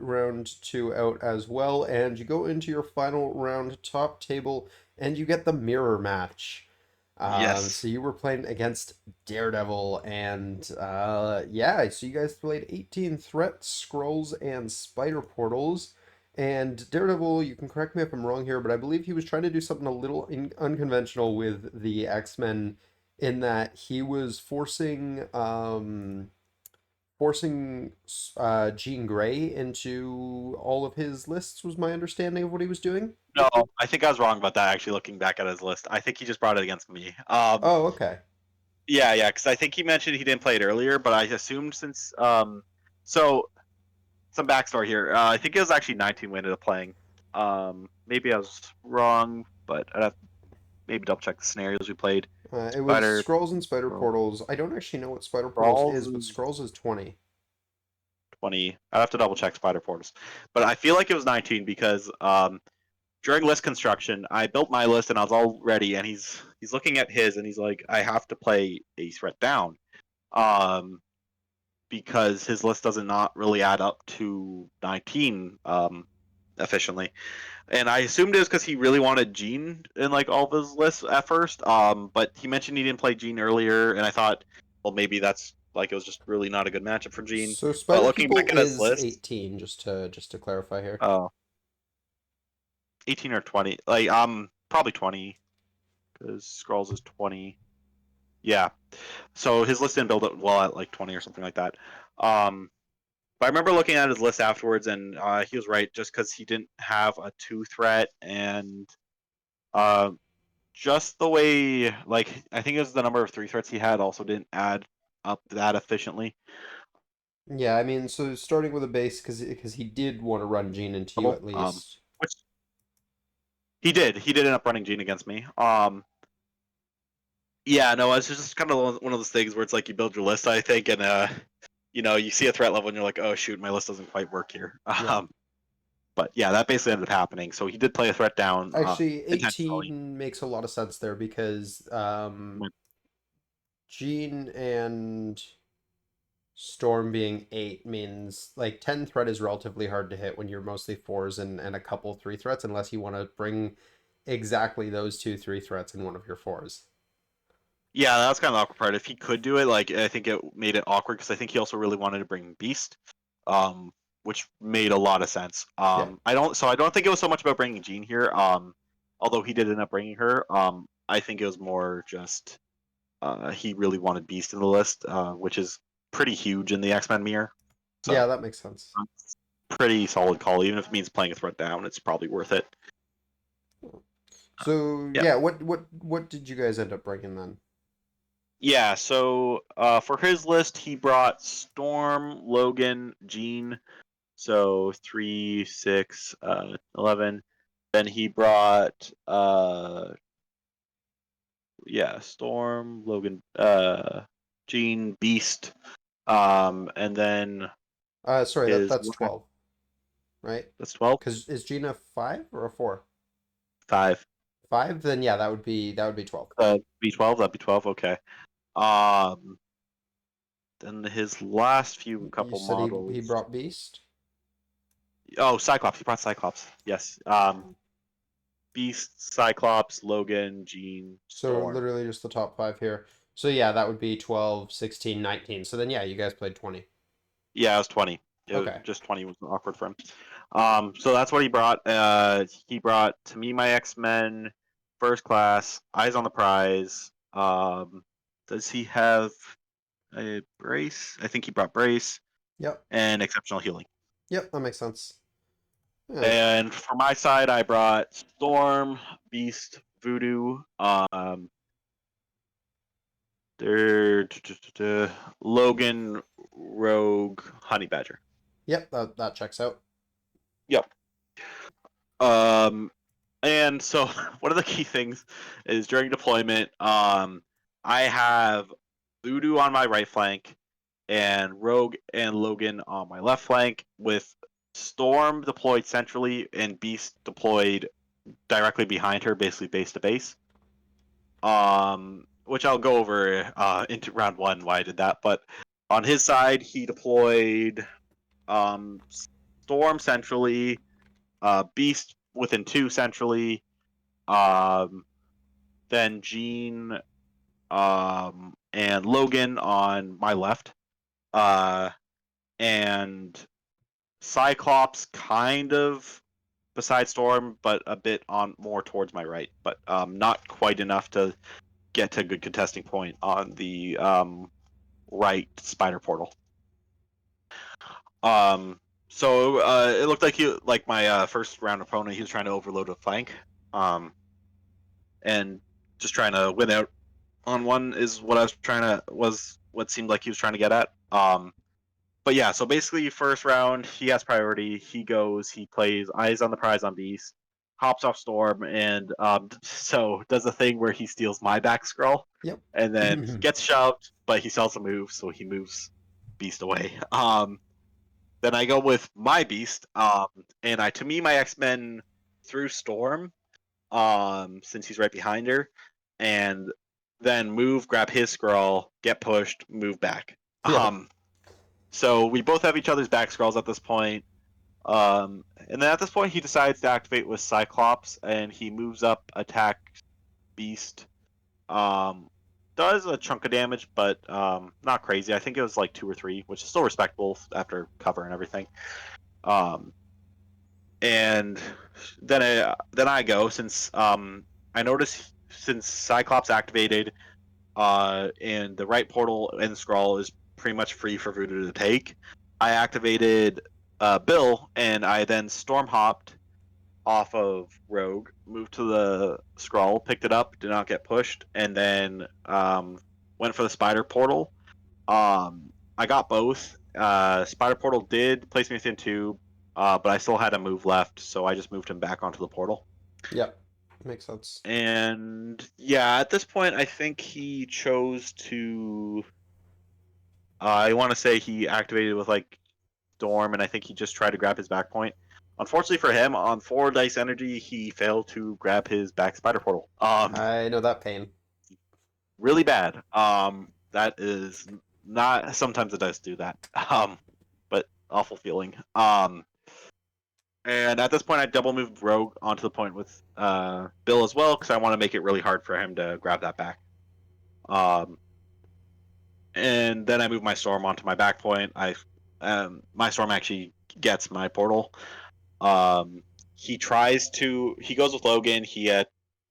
[SPEAKER 1] 2 out as well, and you go into your final round top table, and you get the mirror match.
[SPEAKER 2] Yes.
[SPEAKER 1] So you were playing against Daredevil, and yeah, so you guys played 18 threats, scrolls, and spider portals. And Daredevil, you can correct me if I'm wrong here, but I believe he was trying to do something a little unconventional with the X-Men in that he was forcing Jean Grey into all of his lists was my understanding of what he was doing.
[SPEAKER 2] No, I think I was wrong about that. Actually, looking back at his list, I think he just brought it against me.
[SPEAKER 1] Oh, okay.
[SPEAKER 2] Yeah, yeah, because I think he mentioned he didn't play it earlier, but I assumed since so some backstory here. I think it was actually 19 we ended up playing. Maybe I was wrong, but I'd have maybe double check the scenarios we played.
[SPEAKER 1] It was
[SPEAKER 2] Spider
[SPEAKER 1] Scrolls and Spider
[SPEAKER 2] Portal.
[SPEAKER 1] Portals. I don't actually know what Spider Portals
[SPEAKER 2] Crawls
[SPEAKER 1] is, but
[SPEAKER 2] is
[SPEAKER 1] Scrolls is 20.
[SPEAKER 2] 20. I have to double check Spider Portals, but I feel like it was 19 because during list construction, I built my list and I was all ready, and he's looking at his and he's like, I have to play a threat down, um, because his list does not really add up to 19 efficiently. And I assumed it was because he really wanted Gene in like all of his lists at first. But he mentioned he didn't play Gene earlier, and I thought, well, maybe that's like it was just really not a good matchup for Gene.
[SPEAKER 1] So
[SPEAKER 2] But
[SPEAKER 1] Spider
[SPEAKER 2] looking
[SPEAKER 1] People
[SPEAKER 2] back at his
[SPEAKER 1] is
[SPEAKER 2] list,
[SPEAKER 1] 18, just to clarify here.
[SPEAKER 2] oh, 18 or 20, like probably 20 because Scrolls is 20. Yeah, so his list didn't build up well at like 20 or something like that. But I remember looking at his list afterwards, and he was right just because he didn't have a two threat and uh, just the way, like, I think it was the number of three threats he had also didn't add up that efficiently.
[SPEAKER 1] Yeah, I mean, so starting with a base because he did want to run Gene into you
[SPEAKER 2] Trouble.
[SPEAKER 1] at least.
[SPEAKER 2] Which he did. He did end up running Gene against me. Yeah, no, it's just kind of one of those things where it's like you build your list, I think, and you see a threat level and you're like, oh shoot, my list doesn't quite work here.
[SPEAKER 1] Yeah.
[SPEAKER 2] But yeah, that basically ended up happening. So he did play a threat down
[SPEAKER 1] Actually,
[SPEAKER 2] intentionally.
[SPEAKER 1] 18 makes a lot of sense there because Gene and Storm being 8 means like 10 threat is relatively hard to hit when you're mostly fours and a couple three threats, unless you want to bring exactly those two three threats in one of your fours.
[SPEAKER 2] Yeah, that was kind of the awkward part. If he could do it, like I think it made it awkward because I think he also really wanted to bring Beast, um, which made a lot of sense.
[SPEAKER 1] Yeah.
[SPEAKER 2] I don't think it was so much about bringing Jean here. Although he did end up bringing her. I think it was more just he really wanted Beast in the list, which is pretty huge in the X Men mirror. So
[SPEAKER 1] Yeah, that makes sense.
[SPEAKER 2] pretty solid call. Even if it means playing a threat down, it's probably worth it.
[SPEAKER 1] So
[SPEAKER 2] Yeah.
[SPEAKER 1] yeah, what did you guys end up bringing then?
[SPEAKER 2] Yeah, so for his list, he brought Storm, Logan, Jean. So 3, 6, 11. Then he brought, yeah, Storm, Logan, Jean, Beast. And then
[SPEAKER 1] Sorry,
[SPEAKER 2] his,
[SPEAKER 1] that's 12, right?
[SPEAKER 2] that's 12?
[SPEAKER 1] Because is Gina 5 or a 4?
[SPEAKER 2] 5.
[SPEAKER 1] 5? Then yeah, that would be 12.
[SPEAKER 2] B12, that'd be 12, okay. Um, then his last few
[SPEAKER 1] You
[SPEAKER 2] couple
[SPEAKER 1] said he
[SPEAKER 2] models.
[SPEAKER 1] brought Beast?
[SPEAKER 2] Oh, Cyclops. He brought Cyclops. Yes. Beast, Cyclops, Logan, Jean,
[SPEAKER 1] So
[SPEAKER 2] Storm.
[SPEAKER 1] literally just the top 5 here. So yeah, that would be 12, 16, 19. So then yeah, you guys played 20.
[SPEAKER 2] Yeah, it was 20. It was
[SPEAKER 1] Okay.
[SPEAKER 2] just 20 was awkward for him. So that's what he brought. He brought To Me My X-Men, First Class, Eyes on the Prize. Does he have a Brace? I think he brought Brace
[SPEAKER 1] Yep.
[SPEAKER 2] and Exceptional Healing.
[SPEAKER 1] Yep, that makes sense. Yeah.
[SPEAKER 2] And for my side, I brought Storm, Beast, Voodoo, Logan, Rogue, Honey Badger.
[SPEAKER 1] Yep, that checks out.
[SPEAKER 2] Yep. Um, and so one of the key things is during deployment, I have Voodoo on my right flank and Rogue and Logan on my left flank, with Storm deployed centrally and Beast deployed directly behind her, basically base to base. Which I'll go over into round one why I did that. But on his side, he deployed Storm centrally, Beast within 2 centrally, um, then Jean and Logan on my left, and Cyclops kind of beside Storm, but a bit on more towards my right, but not quite enough to get to a good contesting point on the right spider portal. Um, so it looked like my first round opponent, he was trying to overload a flank, and just trying to win out on one is what I was what seemed like he was trying to get at. But yeah, so basically first round he has priority. He goes, he plays Eyes on the Prize on Beast. hops off Storm, and so does a thing where he steals my back scroll,
[SPEAKER 1] Yep.
[SPEAKER 2] and then he gets shoved, but he sells a move, so he moves Beast away. Then I go with my Beast, and to me my X Men through Storm, since he's right behind her, and then move, grab his scroll, get pushed, move back.
[SPEAKER 1] Yeah.
[SPEAKER 2] So we both have each other's back scrolls at this point. And then at this point, he decides to activate with Cyclops, and he moves up, attack Beast. Um, does a chunk of damage, but not crazy. I think it was like 2 or 3, which is still respectable after cover and everything. And then I go, since I noticed, since Cyclops activated, and the right portal and scroll is pretty much free for Voodoo to take. I activated Bill, and I then storm hopped off of Rogue, moved to the scroll, picked it up, did not get pushed, and then went for the spider portal. I got both. Spider portal did place me within 2, but I still had a move left, so I just moved him back onto the portal.
[SPEAKER 1] Yep. Makes sense.
[SPEAKER 2] And yeah, at this point, I think he chose to. I want to say he activated with like Storm, and I think he just tried to grab his back point. Unfortunately for him, on 4 dice energy, he failed to grab his back spider portal.
[SPEAKER 1] I know that pain.
[SPEAKER 2] Really bad. That is not. Sometimes the dice do that. But awful feeling. And at this point, I double moved Rogue onto the point with Bill as well, because I want to make it really hard for him to grab that back. And then I move my Storm onto my back point. My Storm actually gets my portal. He goes with Logan. He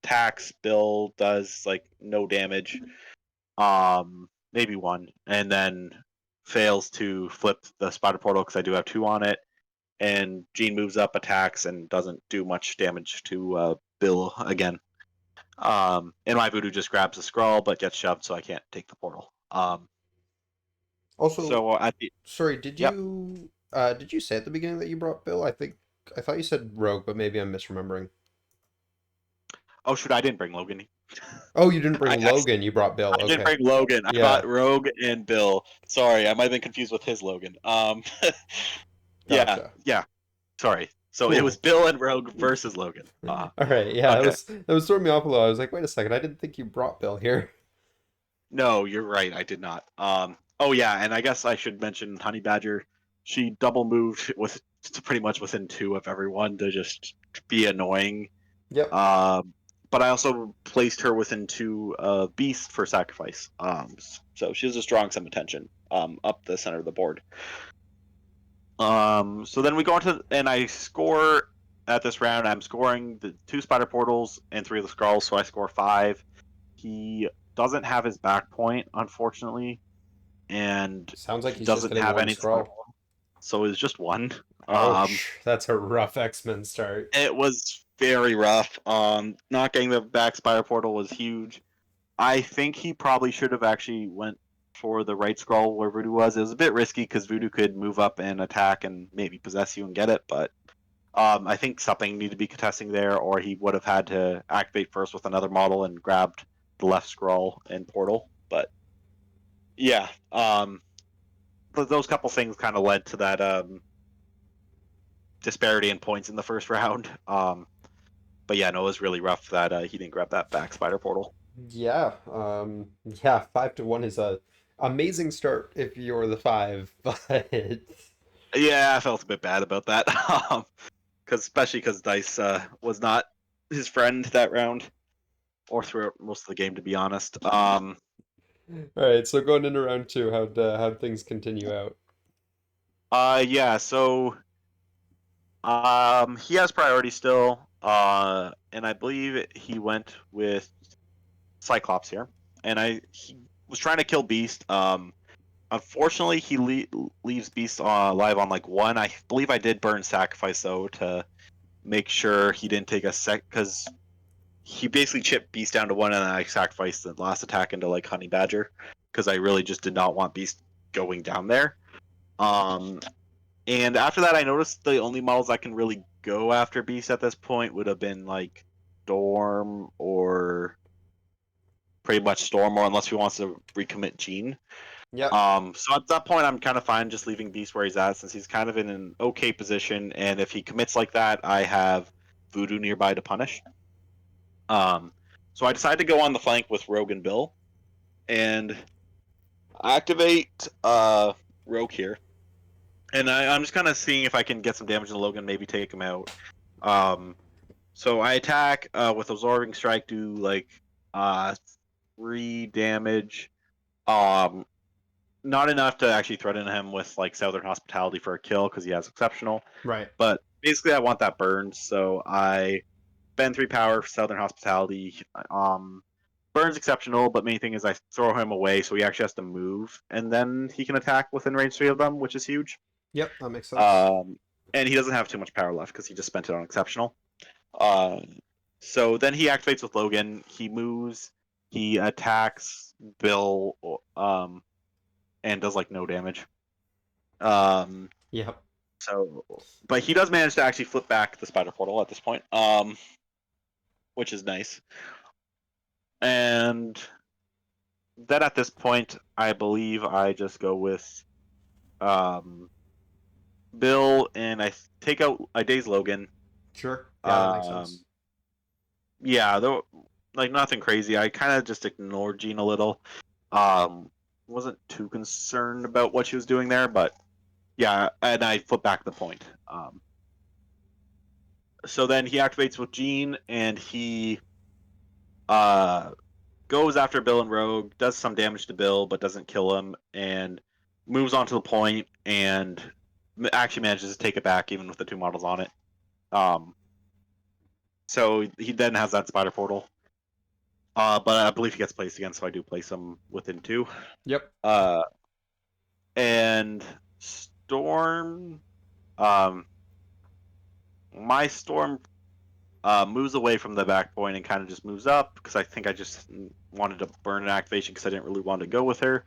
[SPEAKER 2] attacks Bill, does like no damage, maybe 1, and then fails to flip the spider portal because I do have 2 on it. And Jean moves up, attacks, and doesn't do much damage to Bill again. And my Voodoo just grabs the scroll but gets shoved, so I can't take the portal.
[SPEAKER 1] Also,
[SPEAKER 2] So at the
[SPEAKER 1] sorry,
[SPEAKER 2] Yep.
[SPEAKER 1] did you say at the beginning that you brought Bill? I thought you said Rogue, but maybe I'm misremembering.
[SPEAKER 2] Oh shoot, I didn't bring Logan.
[SPEAKER 1] Oh, you didn't
[SPEAKER 2] I,
[SPEAKER 1] bring
[SPEAKER 2] I
[SPEAKER 1] Logan, you brought Bill.
[SPEAKER 2] I didn't
[SPEAKER 1] Okay.
[SPEAKER 2] bring Logan. I
[SPEAKER 1] Yeah,
[SPEAKER 2] brought Rogue and Bill. Sorry, I might have been confused with his Logan. Yeah,
[SPEAKER 1] gotcha.
[SPEAKER 2] yeah. Sorry. So it was
[SPEAKER 1] Cool.
[SPEAKER 2] Bill and Rogue versus Logan.
[SPEAKER 1] All right, yeah,
[SPEAKER 2] Okay.
[SPEAKER 1] that was throwing me off a little. I was like, wait a second, I didn't think you brought Bill here.
[SPEAKER 2] No, you're right. I did not. Oh yeah, and I guess I should mention Honey Badger. She double moved with pretty much within 2 of everyone to just be annoying.
[SPEAKER 1] Yep.
[SPEAKER 2] Um, but I also placed her within 2 Beast for sacrifice. So she has a strong sum of tension up the center of the board. So then we go into, and I score at this round. I'm scoring the 2 spider portals and 3 of the scrolls, so I score 5. He doesn't have his back point, unfortunately, and
[SPEAKER 1] Sounds like
[SPEAKER 2] he
[SPEAKER 1] he's just
[SPEAKER 2] doesn't
[SPEAKER 1] getting
[SPEAKER 2] have
[SPEAKER 1] one
[SPEAKER 2] any spider
[SPEAKER 1] scroll.
[SPEAKER 2] portal, so it's just 1. Um,
[SPEAKER 1] Ouch. That's a rough X-Men start.
[SPEAKER 2] it was very rough. Not getting the back spider portal was huge. I think he probably should have actually went for the right scroll where Voodoo was. It was a bit risky because Voodoo could move up and attack and maybe possess you and get it, but I think something needed to be contesting there, or he would have had to activate first with another model and grabbed the left scroll and portal. But yeah, those couple things kind of led to that disparity in points in the first round. But yeah, no, it was really rough that he didn't grab that back spider portal.
[SPEAKER 1] Yeah, yeah, 5 to 1 is a amazing start if you're the 5, but
[SPEAKER 2] Yeah, I felt a bit bad about that, especially because Dice was not his friend that round or throughout most of the game, to be honest.
[SPEAKER 1] all right, so going into round 2, how'd things continue out?
[SPEAKER 2] Yeah, so he has priority still, and I believe he went with Cyclops here, and he was trying to kill Beast. Unfortunately, he leaves Beast alive on like 1. I believe I did burn Sacrifice though to make sure he didn't take a sec, because he basically chipped Beast down to 1, and then I sacrificed the last attack into like Honey Badger because I really just did not want Beast going down there. Um, and after that, I noticed the only models I can really go after Beast at this point would have been like Storm or pretty much Storm, or unless he wants to recommit Gene.
[SPEAKER 1] Yep.
[SPEAKER 2] So at that point, I'm kind of fine just leaving Beast where he's at, since he's kind of in an okay position, and if he commits like that, I have Voodoo nearby to punish. Um, so I decided to go on the flank with Rogue and Bill, and activate Rogue here, and I'm just kind of seeing if I can get some damage to Logan, maybe take him out. Um, so I attack with Absorbing Strike, do like uh, 3 damage. Um, Not enough to actually threaten him with like Southern Hospitality for a kill because he has exceptional.
[SPEAKER 1] Right.
[SPEAKER 2] But basically, I want that burned, so I spend 3 power for Southern Hospitality. Burns exceptional, but main thing is I throw him away, so he actually has to move, and then he can attack within range 3 of them, which is huge.
[SPEAKER 1] Yep, that makes sense.
[SPEAKER 2] Um, and he doesn't have too much power left because he just spent it on exceptional. Uh, so then he activates with Logan. He moves. He attacks Bill, and does like no damage. Um,
[SPEAKER 1] Yep.
[SPEAKER 2] so, but he does manage to actually flip back the spider portal at this point, which is nice. And then at this point, I believe I just go with Bill, and I daze Logan.
[SPEAKER 1] Sure. Yeah, that makes
[SPEAKER 2] Um,
[SPEAKER 1] sense.
[SPEAKER 2] yeah, though, like nothing crazy. I kind of just ignored Jean a little. Um, wasn't too concerned about what she was doing there, but yeah, and I flip back the point. So then he activates with Jean, and he uh, goes after Bill and Rogue, does some damage to Bill, but doesn't kill him, and moves on to the point, and actually manages to take it back, even with the 2 models on it. So he then has that spider portal. But I believe he gets placed again, so I do place him within 2.
[SPEAKER 1] Yep.
[SPEAKER 2] Uh, and Storm, um, my Storm moves away from the back point and kind of just moves up because I think I just wanted to burn an activation because I didn't really want to go with her.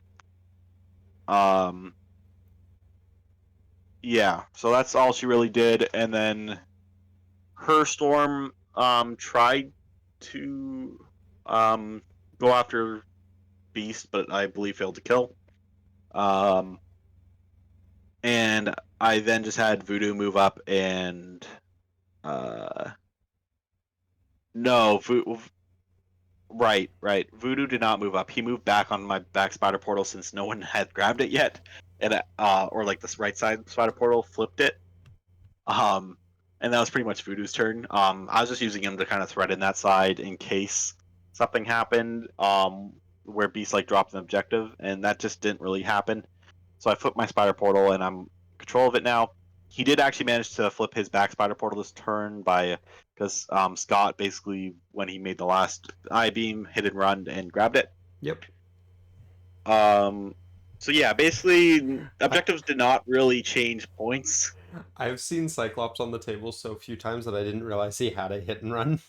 [SPEAKER 2] Yeah, so that's all she really did, and then her Storm tried to go after Beast, but I believe failed to kill. And I then just had Voodoo move up and no, right. Voodoo did not move up. He moved back on my back spider portal since no one had grabbed it yet, and or like this right side spider portal flipped it. And that was pretty much Voodoo's turn. I was just using him to kind of threaten that side in case something happened. Where Beast like dropped an objective, and that just didn't really happen. So I flipped my spider portal, and I'm in control of it now. He did actually manage to flip his back spider portal this turn because Scott basically, when he made the last I beam, hit and run and grabbed it.
[SPEAKER 1] Yep.
[SPEAKER 2] So yeah, basically
[SPEAKER 1] I,
[SPEAKER 2] objectives did not really change points.
[SPEAKER 1] I've seen Cyclops on the table so few times that I didn't realize he had a hit and run.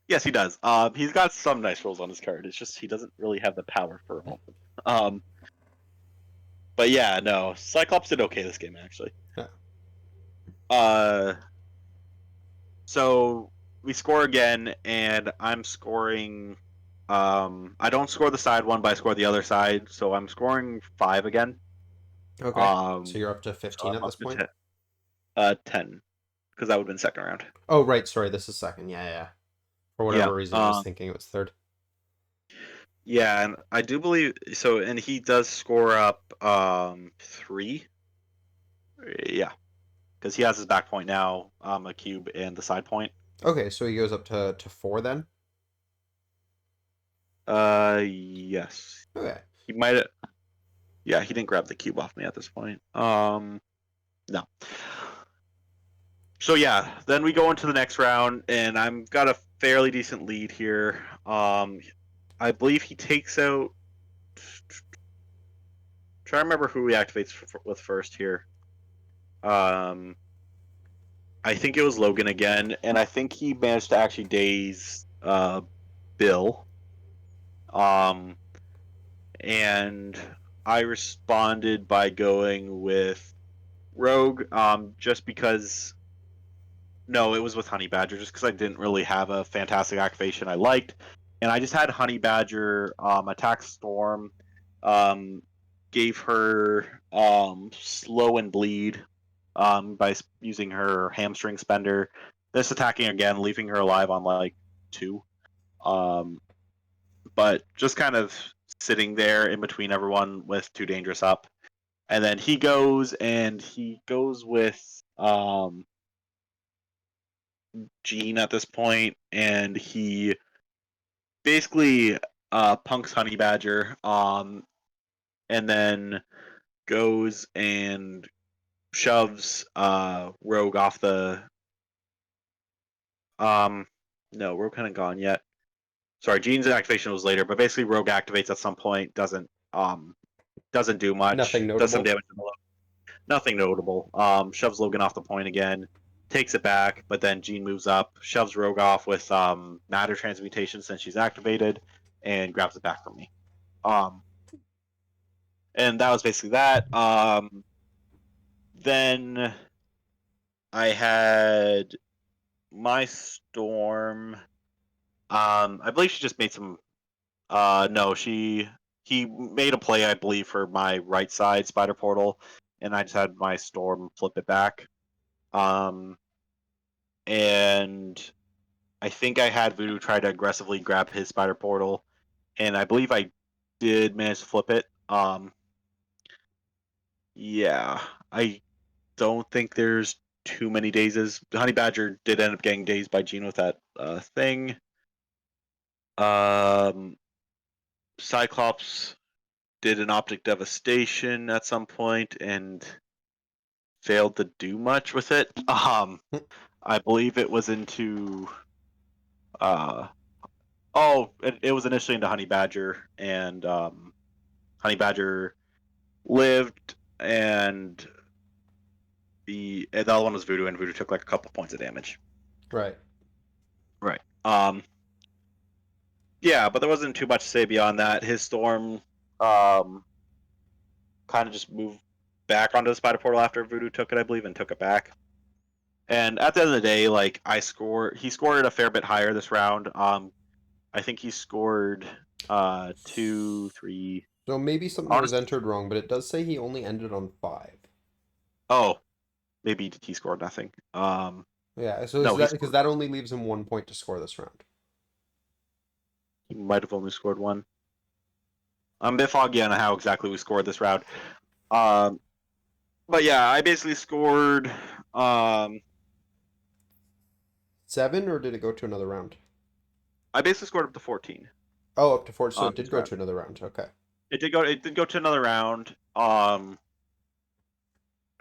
[SPEAKER 2] Yes, he does. He's got some nice rolls on his card. It's just he doesn't really have the power for all of them. But yeah, no, Cyclops did okay this game actually.
[SPEAKER 1] Yeah.
[SPEAKER 2] Uh, so we score again, and I'm scoring. I don't score the side one, but I score the other side, so I'm scoring 5 again.
[SPEAKER 1] Okay. So you're up to
[SPEAKER 2] So
[SPEAKER 1] 15
[SPEAKER 2] I'm
[SPEAKER 1] at this
[SPEAKER 2] up to
[SPEAKER 1] point?
[SPEAKER 2] 10, because that would have been second round.
[SPEAKER 1] Oh, right. Sorry, this is second. Yeah, yeah. For
[SPEAKER 2] Yeah.
[SPEAKER 1] whatever reason, I was thinking it was third.
[SPEAKER 2] Yeah, and I do believe so. And he does score up 3. Yeah, because he has his back point now, a cube, and the side point.
[SPEAKER 1] Okay, so he goes up to 4 then?
[SPEAKER 2] Yes.
[SPEAKER 1] Okay.
[SPEAKER 2] He might have. Yeah, he didn't grab the cube off me at this point. No. So yeah, then we go into the next round, and I'm got a fairly decent lead here. I believe he takes out. Try to remember who he activates with first here. I think it was Logan again, and I think he managed to actually daze Bill. And I responded by going with Rogue, just because No, it was with Honey Badger just because I didn't really have a fantastic activation I liked, and I just had Honey Badger attack Storm, um, gave her slow and bleed by using her hamstring spender. This attacking again, leaving her alive on like 2. Um, but just kind of sitting there in between everyone with Too Dangerous up. And then he goes with Gene at this point, and he basically punks Honey Badger, and then goes and shoves Rogue off the no, Rogue hadn't gone yet. Sorry, Gene's activation was later, but basically Rogue activates at some point, doesn't do
[SPEAKER 1] Nothing
[SPEAKER 2] much, does some
[SPEAKER 1] notable.
[SPEAKER 2] damage to the nothing notable. Shoves Logan off the point again, takes it back, but then Jean moves up, shoves Rogue off with Matter Transmutation since she's activated, and grabs it back from me. Um, and that was basically that. Then I had my Storm. I believe she just made some. No, he made a play, I believe, for my right side spider portal, and I just had my Storm flip it back. Um, and I think I had Voodoo try to aggressively grab his spider portal, and I believe I did manage to flip it. Yeah, I don't think there's too many dazes. Honey Badger did end up getting dazed by Gene with that thing. Um, Cyclops did an optic devastation at some point and failed to do much with it. I believe it was into uh, it was initially into Honey Badger, and Honey Badger lived, and the other one was Voodoo, and Voodoo took like a couple points of damage.
[SPEAKER 1] Right.
[SPEAKER 2] Right. Yeah, but there wasn't too much to say beyond that. His storm, kind of just moved back onto the spider portal after Voodoo took it, I believe, and took it back. And at the end of the day, like he scored a fair bit higher this round. I think he scored 2, 3.
[SPEAKER 1] So maybe something was
[SPEAKER 2] Honestly,
[SPEAKER 1] entered wrong, but it does say he only ended on 5.
[SPEAKER 2] oh, maybe he scored nothing.
[SPEAKER 1] Yeah, so is
[SPEAKER 2] No, he
[SPEAKER 1] that because
[SPEAKER 2] scored.
[SPEAKER 1] that only leaves him 1 point to score this round?
[SPEAKER 2] He might have only scored 1. I'm a bit foggy on how exactly we scored this round. Um, but yeah, I basically scored.
[SPEAKER 1] 7, or did it go to another round?
[SPEAKER 2] I basically scored up to 14.
[SPEAKER 1] Oh, up to 4, so it did
[SPEAKER 2] This
[SPEAKER 1] go
[SPEAKER 2] round.
[SPEAKER 1] to another round. Okay.
[SPEAKER 2] It did go. It did go to another round.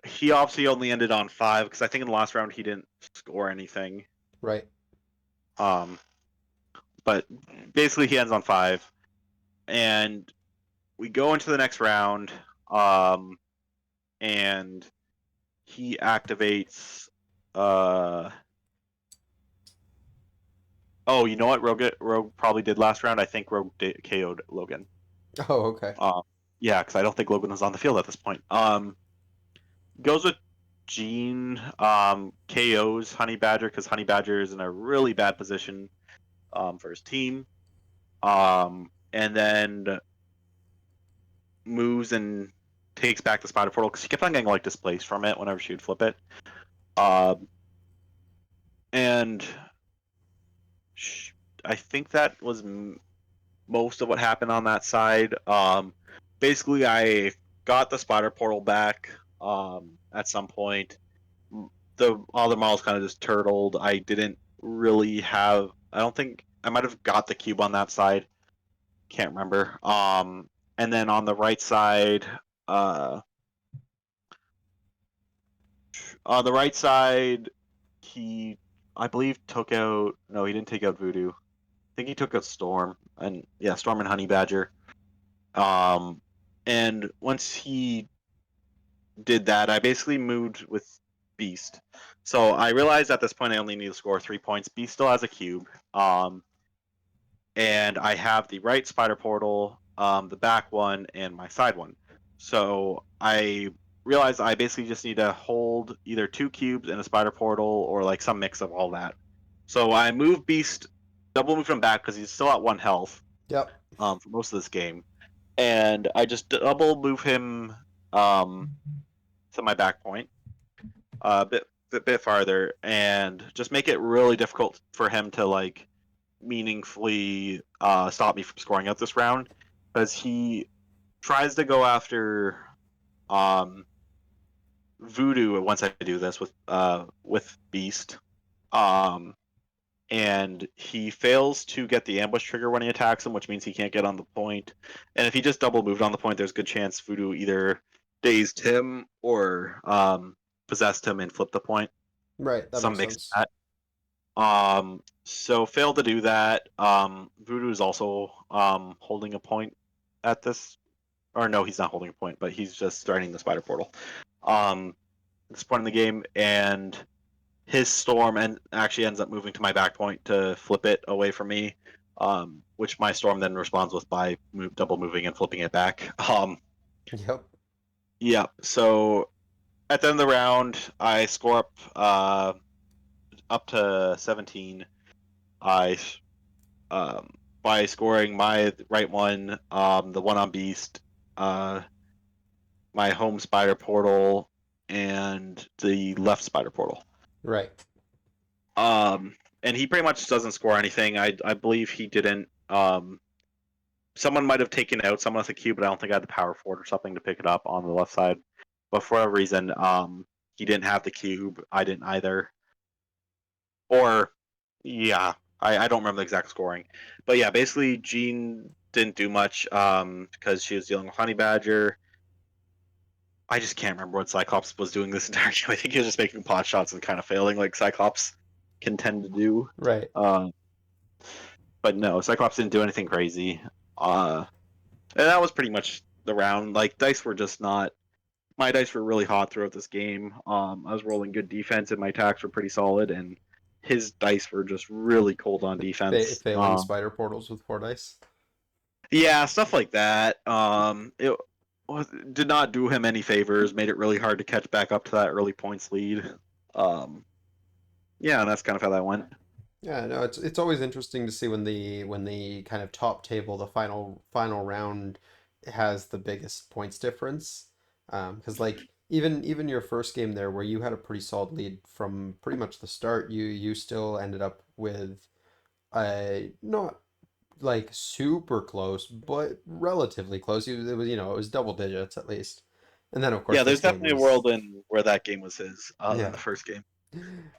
[SPEAKER 2] He obviously only ended on 5 because I think in the last round he didn't score anything.
[SPEAKER 1] Right.
[SPEAKER 2] Um, but basically he ends on 5, and we go into the next round. And he activates. Oh, you know what? Rogue probably did last round. I think Rogue KO'd Logan.
[SPEAKER 1] Oh, okay.
[SPEAKER 2] Um, yeah, because I don't think Logan was on the field at this point. Goes with Gene. KOs Honey Badger because Honey Badger is in a really bad position for his team. And then moves and takes back the spider portal because he kept on getting like displaced from it whenever she would flip it. And I think that was most of what happened on that side. Basically, I got the spider portal back at some point. The other models kind of just turtled. I didn't really have. I don't think I might have got the cube on that side. Can't remember. And then on the right side, uh, on the right side, he, I believe, took out. No, he didn't take out Voodoo. I think he took out Storm, and yeah, Storm and Honey Badger. Um, and once he did that, I basically moved with Beast. So I realized at this point I only need to score 3 points. Beast still has a cube. And I have the right spider portal, the back one, and my side one. So I realized I basically just need to hold either two cubes and a spider portal or like some mix of all that. So I move Beast, double moved him back because he's still at 1 health
[SPEAKER 1] Yep.
[SPEAKER 2] for most of this game, and I just double move him um, to my back point a bit farther, and just make it really difficult for him to like meaningfully stop me from scoring out this round because he tries to go after um, Voodoo once I do this with Beast. Um, and he fails to get the ambush trigger when he attacks him, which means he can't get on the point. And if he just double moved on the point, there's a good chance Voodoo either dazed him or possessed him and flipped the point.
[SPEAKER 1] Right, that
[SPEAKER 2] Some
[SPEAKER 1] makes
[SPEAKER 2] mix of
[SPEAKER 1] sense.
[SPEAKER 2] that. So failed to do that. Voodoo is also holding a point at this, or no, he's not holding a point, but he's just starting the spider portal. At this point in the game, and his storm and actually ends up moving to my back point to flip it away from me, which my storm then responds with by double moving and flipping it back.
[SPEAKER 1] Yep.
[SPEAKER 2] Yeah. So at the end of the round, I score up to 17. I by scoring my right one, the one on Beast, uh, my home spider portal, and the left spider portal.
[SPEAKER 1] Right.
[SPEAKER 2] And he pretty much doesn't score anything. I believe he didn't. Someone might have taken out someone with a cube, but I don't think I had the power for it or something to pick it up on the left side. But for whatever reason, he didn't have the cube. I didn't either. Or, yeah, I don't remember the exact scoring. But yeah, basically, Jean didn't do much because she was dealing with Honey Badger. I just can't remember what Cyclops was doing this entire game. I think he was just making pot shots and kind of failing, like Cyclops can tend to do.
[SPEAKER 1] Right.
[SPEAKER 2] Uh, but no, Cyclops didn't do anything crazy. And that was pretty much the round. Like dice were just not. My dice were really hot throughout this game. I was rolling good defense, and my attacks were pretty solid. And his dice were just really cold on defense.
[SPEAKER 1] Failing spider portals with four dice.
[SPEAKER 2] Yeah, stuff like that. Did not do him any favors. Made it really hard to catch back up to that early points lead. Um, yeah, and that's kind of how that went.
[SPEAKER 1] Yeah, no, it's always interesting to see when the kind of top table, the final round has the biggest points difference. Because like even your first game there, where you had a pretty solid lead from pretty much the start, you still ended up with not like super close, but relatively close. It was it was double digits at least. And then of course
[SPEAKER 2] Yeah,
[SPEAKER 1] this
[SPEAKER 2] there's
[SPEAKER 1] game
[SPEAKER 2] definitely a
[SPEAKER 1] was
[SPEAKER 2] world in where that game was his, than
[SPEAKER 1] yeah.
[SPEAKER 2] the first game.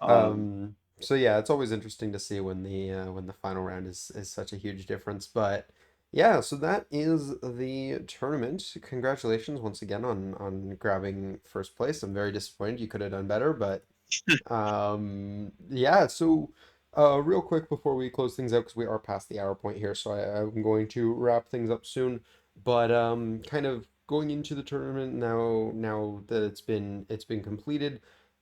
[SPEAKER 2] Um,
[SPEAKER 1] So yeah, it's always interesting to see when the final round is such a huge difference. But yeah, so that is the tournament. Congratulations once again on grabbing first place. I'm very disappointed. You could have done better, but yeah, so real quick before we close things out, because we are past the hour point here, so I'm going to wrap things up soon. But kind of going into the tournament now that it's been completed,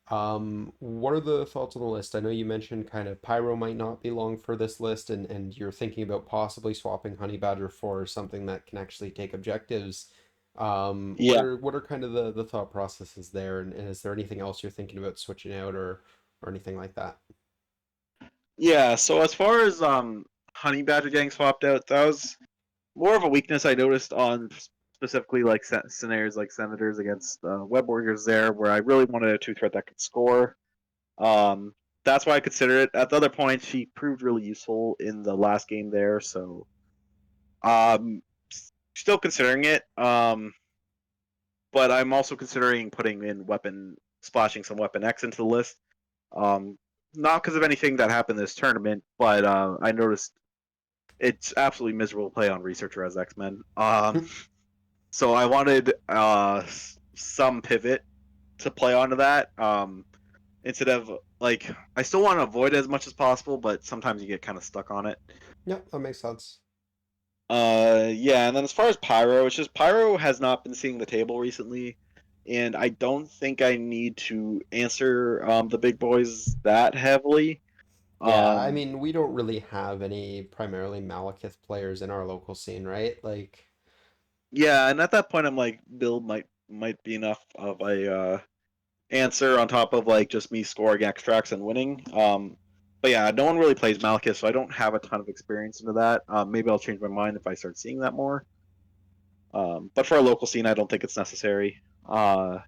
[SPEAKER 1] what are the thoughts on the list? I know you mentioned kind of Pyro might not be long for this list, and you're thinking about possibly swapping Honey Badger for something that can actually take objectives.
[SPEAKER 2] yeah,
[SPEAKER 1] What are kind of the thought processes there, and is there anything else you're thinking about switching out or anything like that?
[SPEAKER 2] yeah. So as far as Honey Badger getting swapped out, that was more of a weakness I noticed on specifically like scenarios like Senators against Web Warriors there, where I really wanted a two threat that could score. Um, that's why I consider it. At the other point, she proved really useful in the last game there, so um, still considering it. But I'm also considering putting in splashing some weapon X into the list. Um, not because of anything that happened this tournament, but I noticed it's absolutely miserable to play on Researcher as X Men. So I wanted some pivot to play onto that. Instead of like, I still want to avoid it as much as possible, but sometimes you get kind of stuck on it.
[SPEAKER 1] Yeah, that makes sense.
[SPEAKER 2] Yeah, and then as far as Pyro, it's just Pyro has not been seeing the table recently, and I don't think I need to answer the big boys that heavily.
[SPEAKER 1] Yeah, I
[SPEAKER 2] Um,
[SPEAKER 1] mean, we don't really have any primarily Malekith players in our local scene, right? Like,
[SPEAKER 2] yeah, and at that point, I'm like, build might. might be enough of a answer on top of like just me scoring extracts and winning. But yeah, no one really plays Malekith, so I don't have a ton of experience into that. Maybe I'll change my mind if I start seeing that more. But for a local scene, I don't think it's necessary. And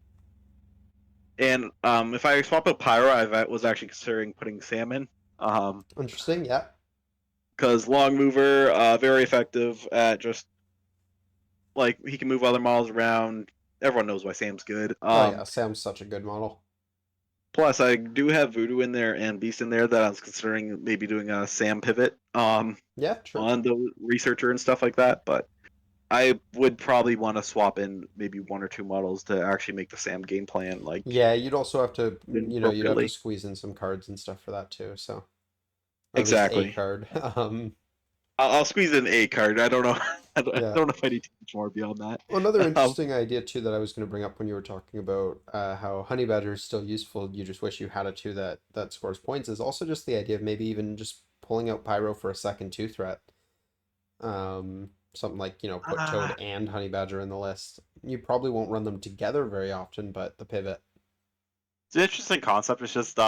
[SPEAKER 2] if I swap out Pyro, I was actually considering putting Salmon. Um,
[SPEAKER 1] Interesting. Yeah.
[SPEAKER 2] because long mover, very effective at just like he can move other models around. Everyone knows why Sam's good.
[SPEAKER 1] Oh yeah, Sam's such a good model.
[SPEAKER 2] Plus, I do have Voodoo in there and Beast in there that I was considering maybe doing a Sam pivot
[SPEAKER 1] Yeah, true.
[SPEAKER 2] on the researcher and stuff like that. But I would probably want to swap in maybe one or two models to actually make the Sam game plan like
[SPEAKER 1] Yeah, you'd also have to, you'd have to
[SPEAKER 2] appropriately.
[SPEAKER 1] squeeze in some cards and stuff for that too. So, or at least a
[SPEAKER 2] Exactly.
[SPEAKER 1] card.
[SPEAKER 2] I'll squeeze in a card. I don't know. I
[SPEAKER 1] Yeah.
[SPEAKER 2] don't know if I need too much more beyond that.
[SPEAKER 1] Another
[SPEAKER 2] Um,
[SPEAKER 1] interesting idea too that I was going to bring up when you were talking about how Honey Badger is still useful. You just wish you had a two that scores points. Is also just the idea of maybe even just pulling out Pyro for a second two threat. Something like put Toad
[SPEAKER 2] uh,
[SPEAKER 1] and Honey Badger in the list. You probably won't run them together very often, but the pivot.
[SPEAKER 2] it's an interesting concept. It's just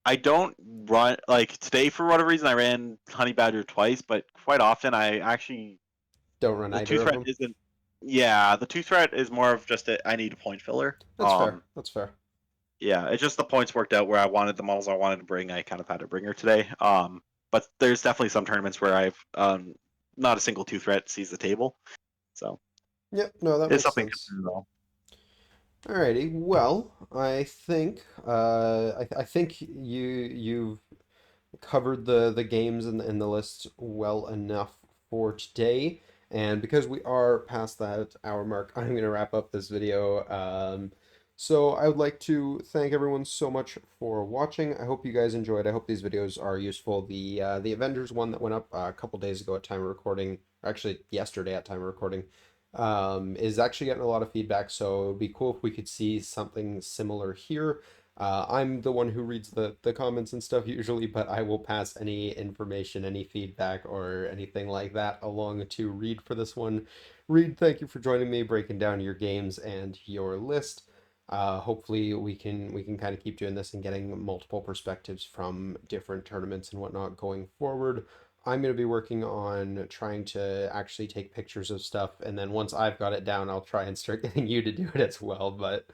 [SPEAKER 2] I don't run like today for whatever reason I ran Honey Badger twice, but quite often I actually
[SPEAKER 1] Don't run
[SPEAKER 2] the two
[SPEAKER 1] either of
[SPEAKER 2] threat
[SPEAKER 1] them.
[SPEAKER 2] isn't. Yeah, the two threat is more of just I need a point filler.
[SPEAKER 1] That's fair. That's fair.
[SPEAKER 2] Yeah, it's just the points worked out where I wanted the models I wanted to bring. I kind of had to bring her today. But there's definitely some tournaments where I've not a single two threat sees the table. So
[SPEAKER 1] Yep. No, that
[SPEAKER 2] it's
[SPEAKER 1] makes
[SPEAKER 2] something
[SPEAKER 1] sense.
[SPEAKER 2] considered though.
[SPEAKER 1] Alrighty. Well, I think I think you've covered the games in the list well enough for today. And because we are past that hour mark, I'm going to wrap up this video. So I would like to thank everyone so much for watching. I hope you guys enjoyed. I hope these videos are useful. The Avengers one that went up a couple days ago at time of recording, actually yesterday at time of recording, is actually getting a lot of feedback. So it'd be cool if we could see something similar here. I'm the one who reads the comments and stuff usually, but I will pass any information, any feedback, or anything like that along to Reid for this one. Reid, thank you for joining me, breaking down your games and your list. Hopefully we can kind of keep doing this and getting multiple perspectives from different tournaments and whatnot going forward. I'm going to be working on trying to actually take pictures of stuff, and then once I've got it down, I'll try and start getting you to do it as well, but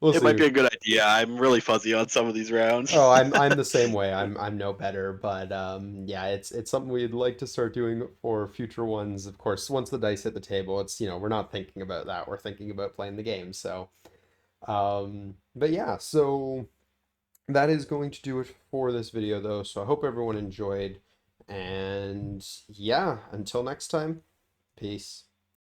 [SPEAKER 1] we'll
[SPEAKER 2] It might
[SPEAKER 1] see.
[SPEAKER 2] be a good idea. I'm really fuzzy on some of these rounds.
[SPEAKER 1] Oh, I'm the same way. I'm no better, but yeah, it's something we'd like to start doing for future ones. Of course, once the dice hit the table, it's we're not thinking about that. We're thinking about playing the game. So, but yeah, so that is going to do it for this video though. So I hope everyone enjoyed, and yeah, until next time, peace.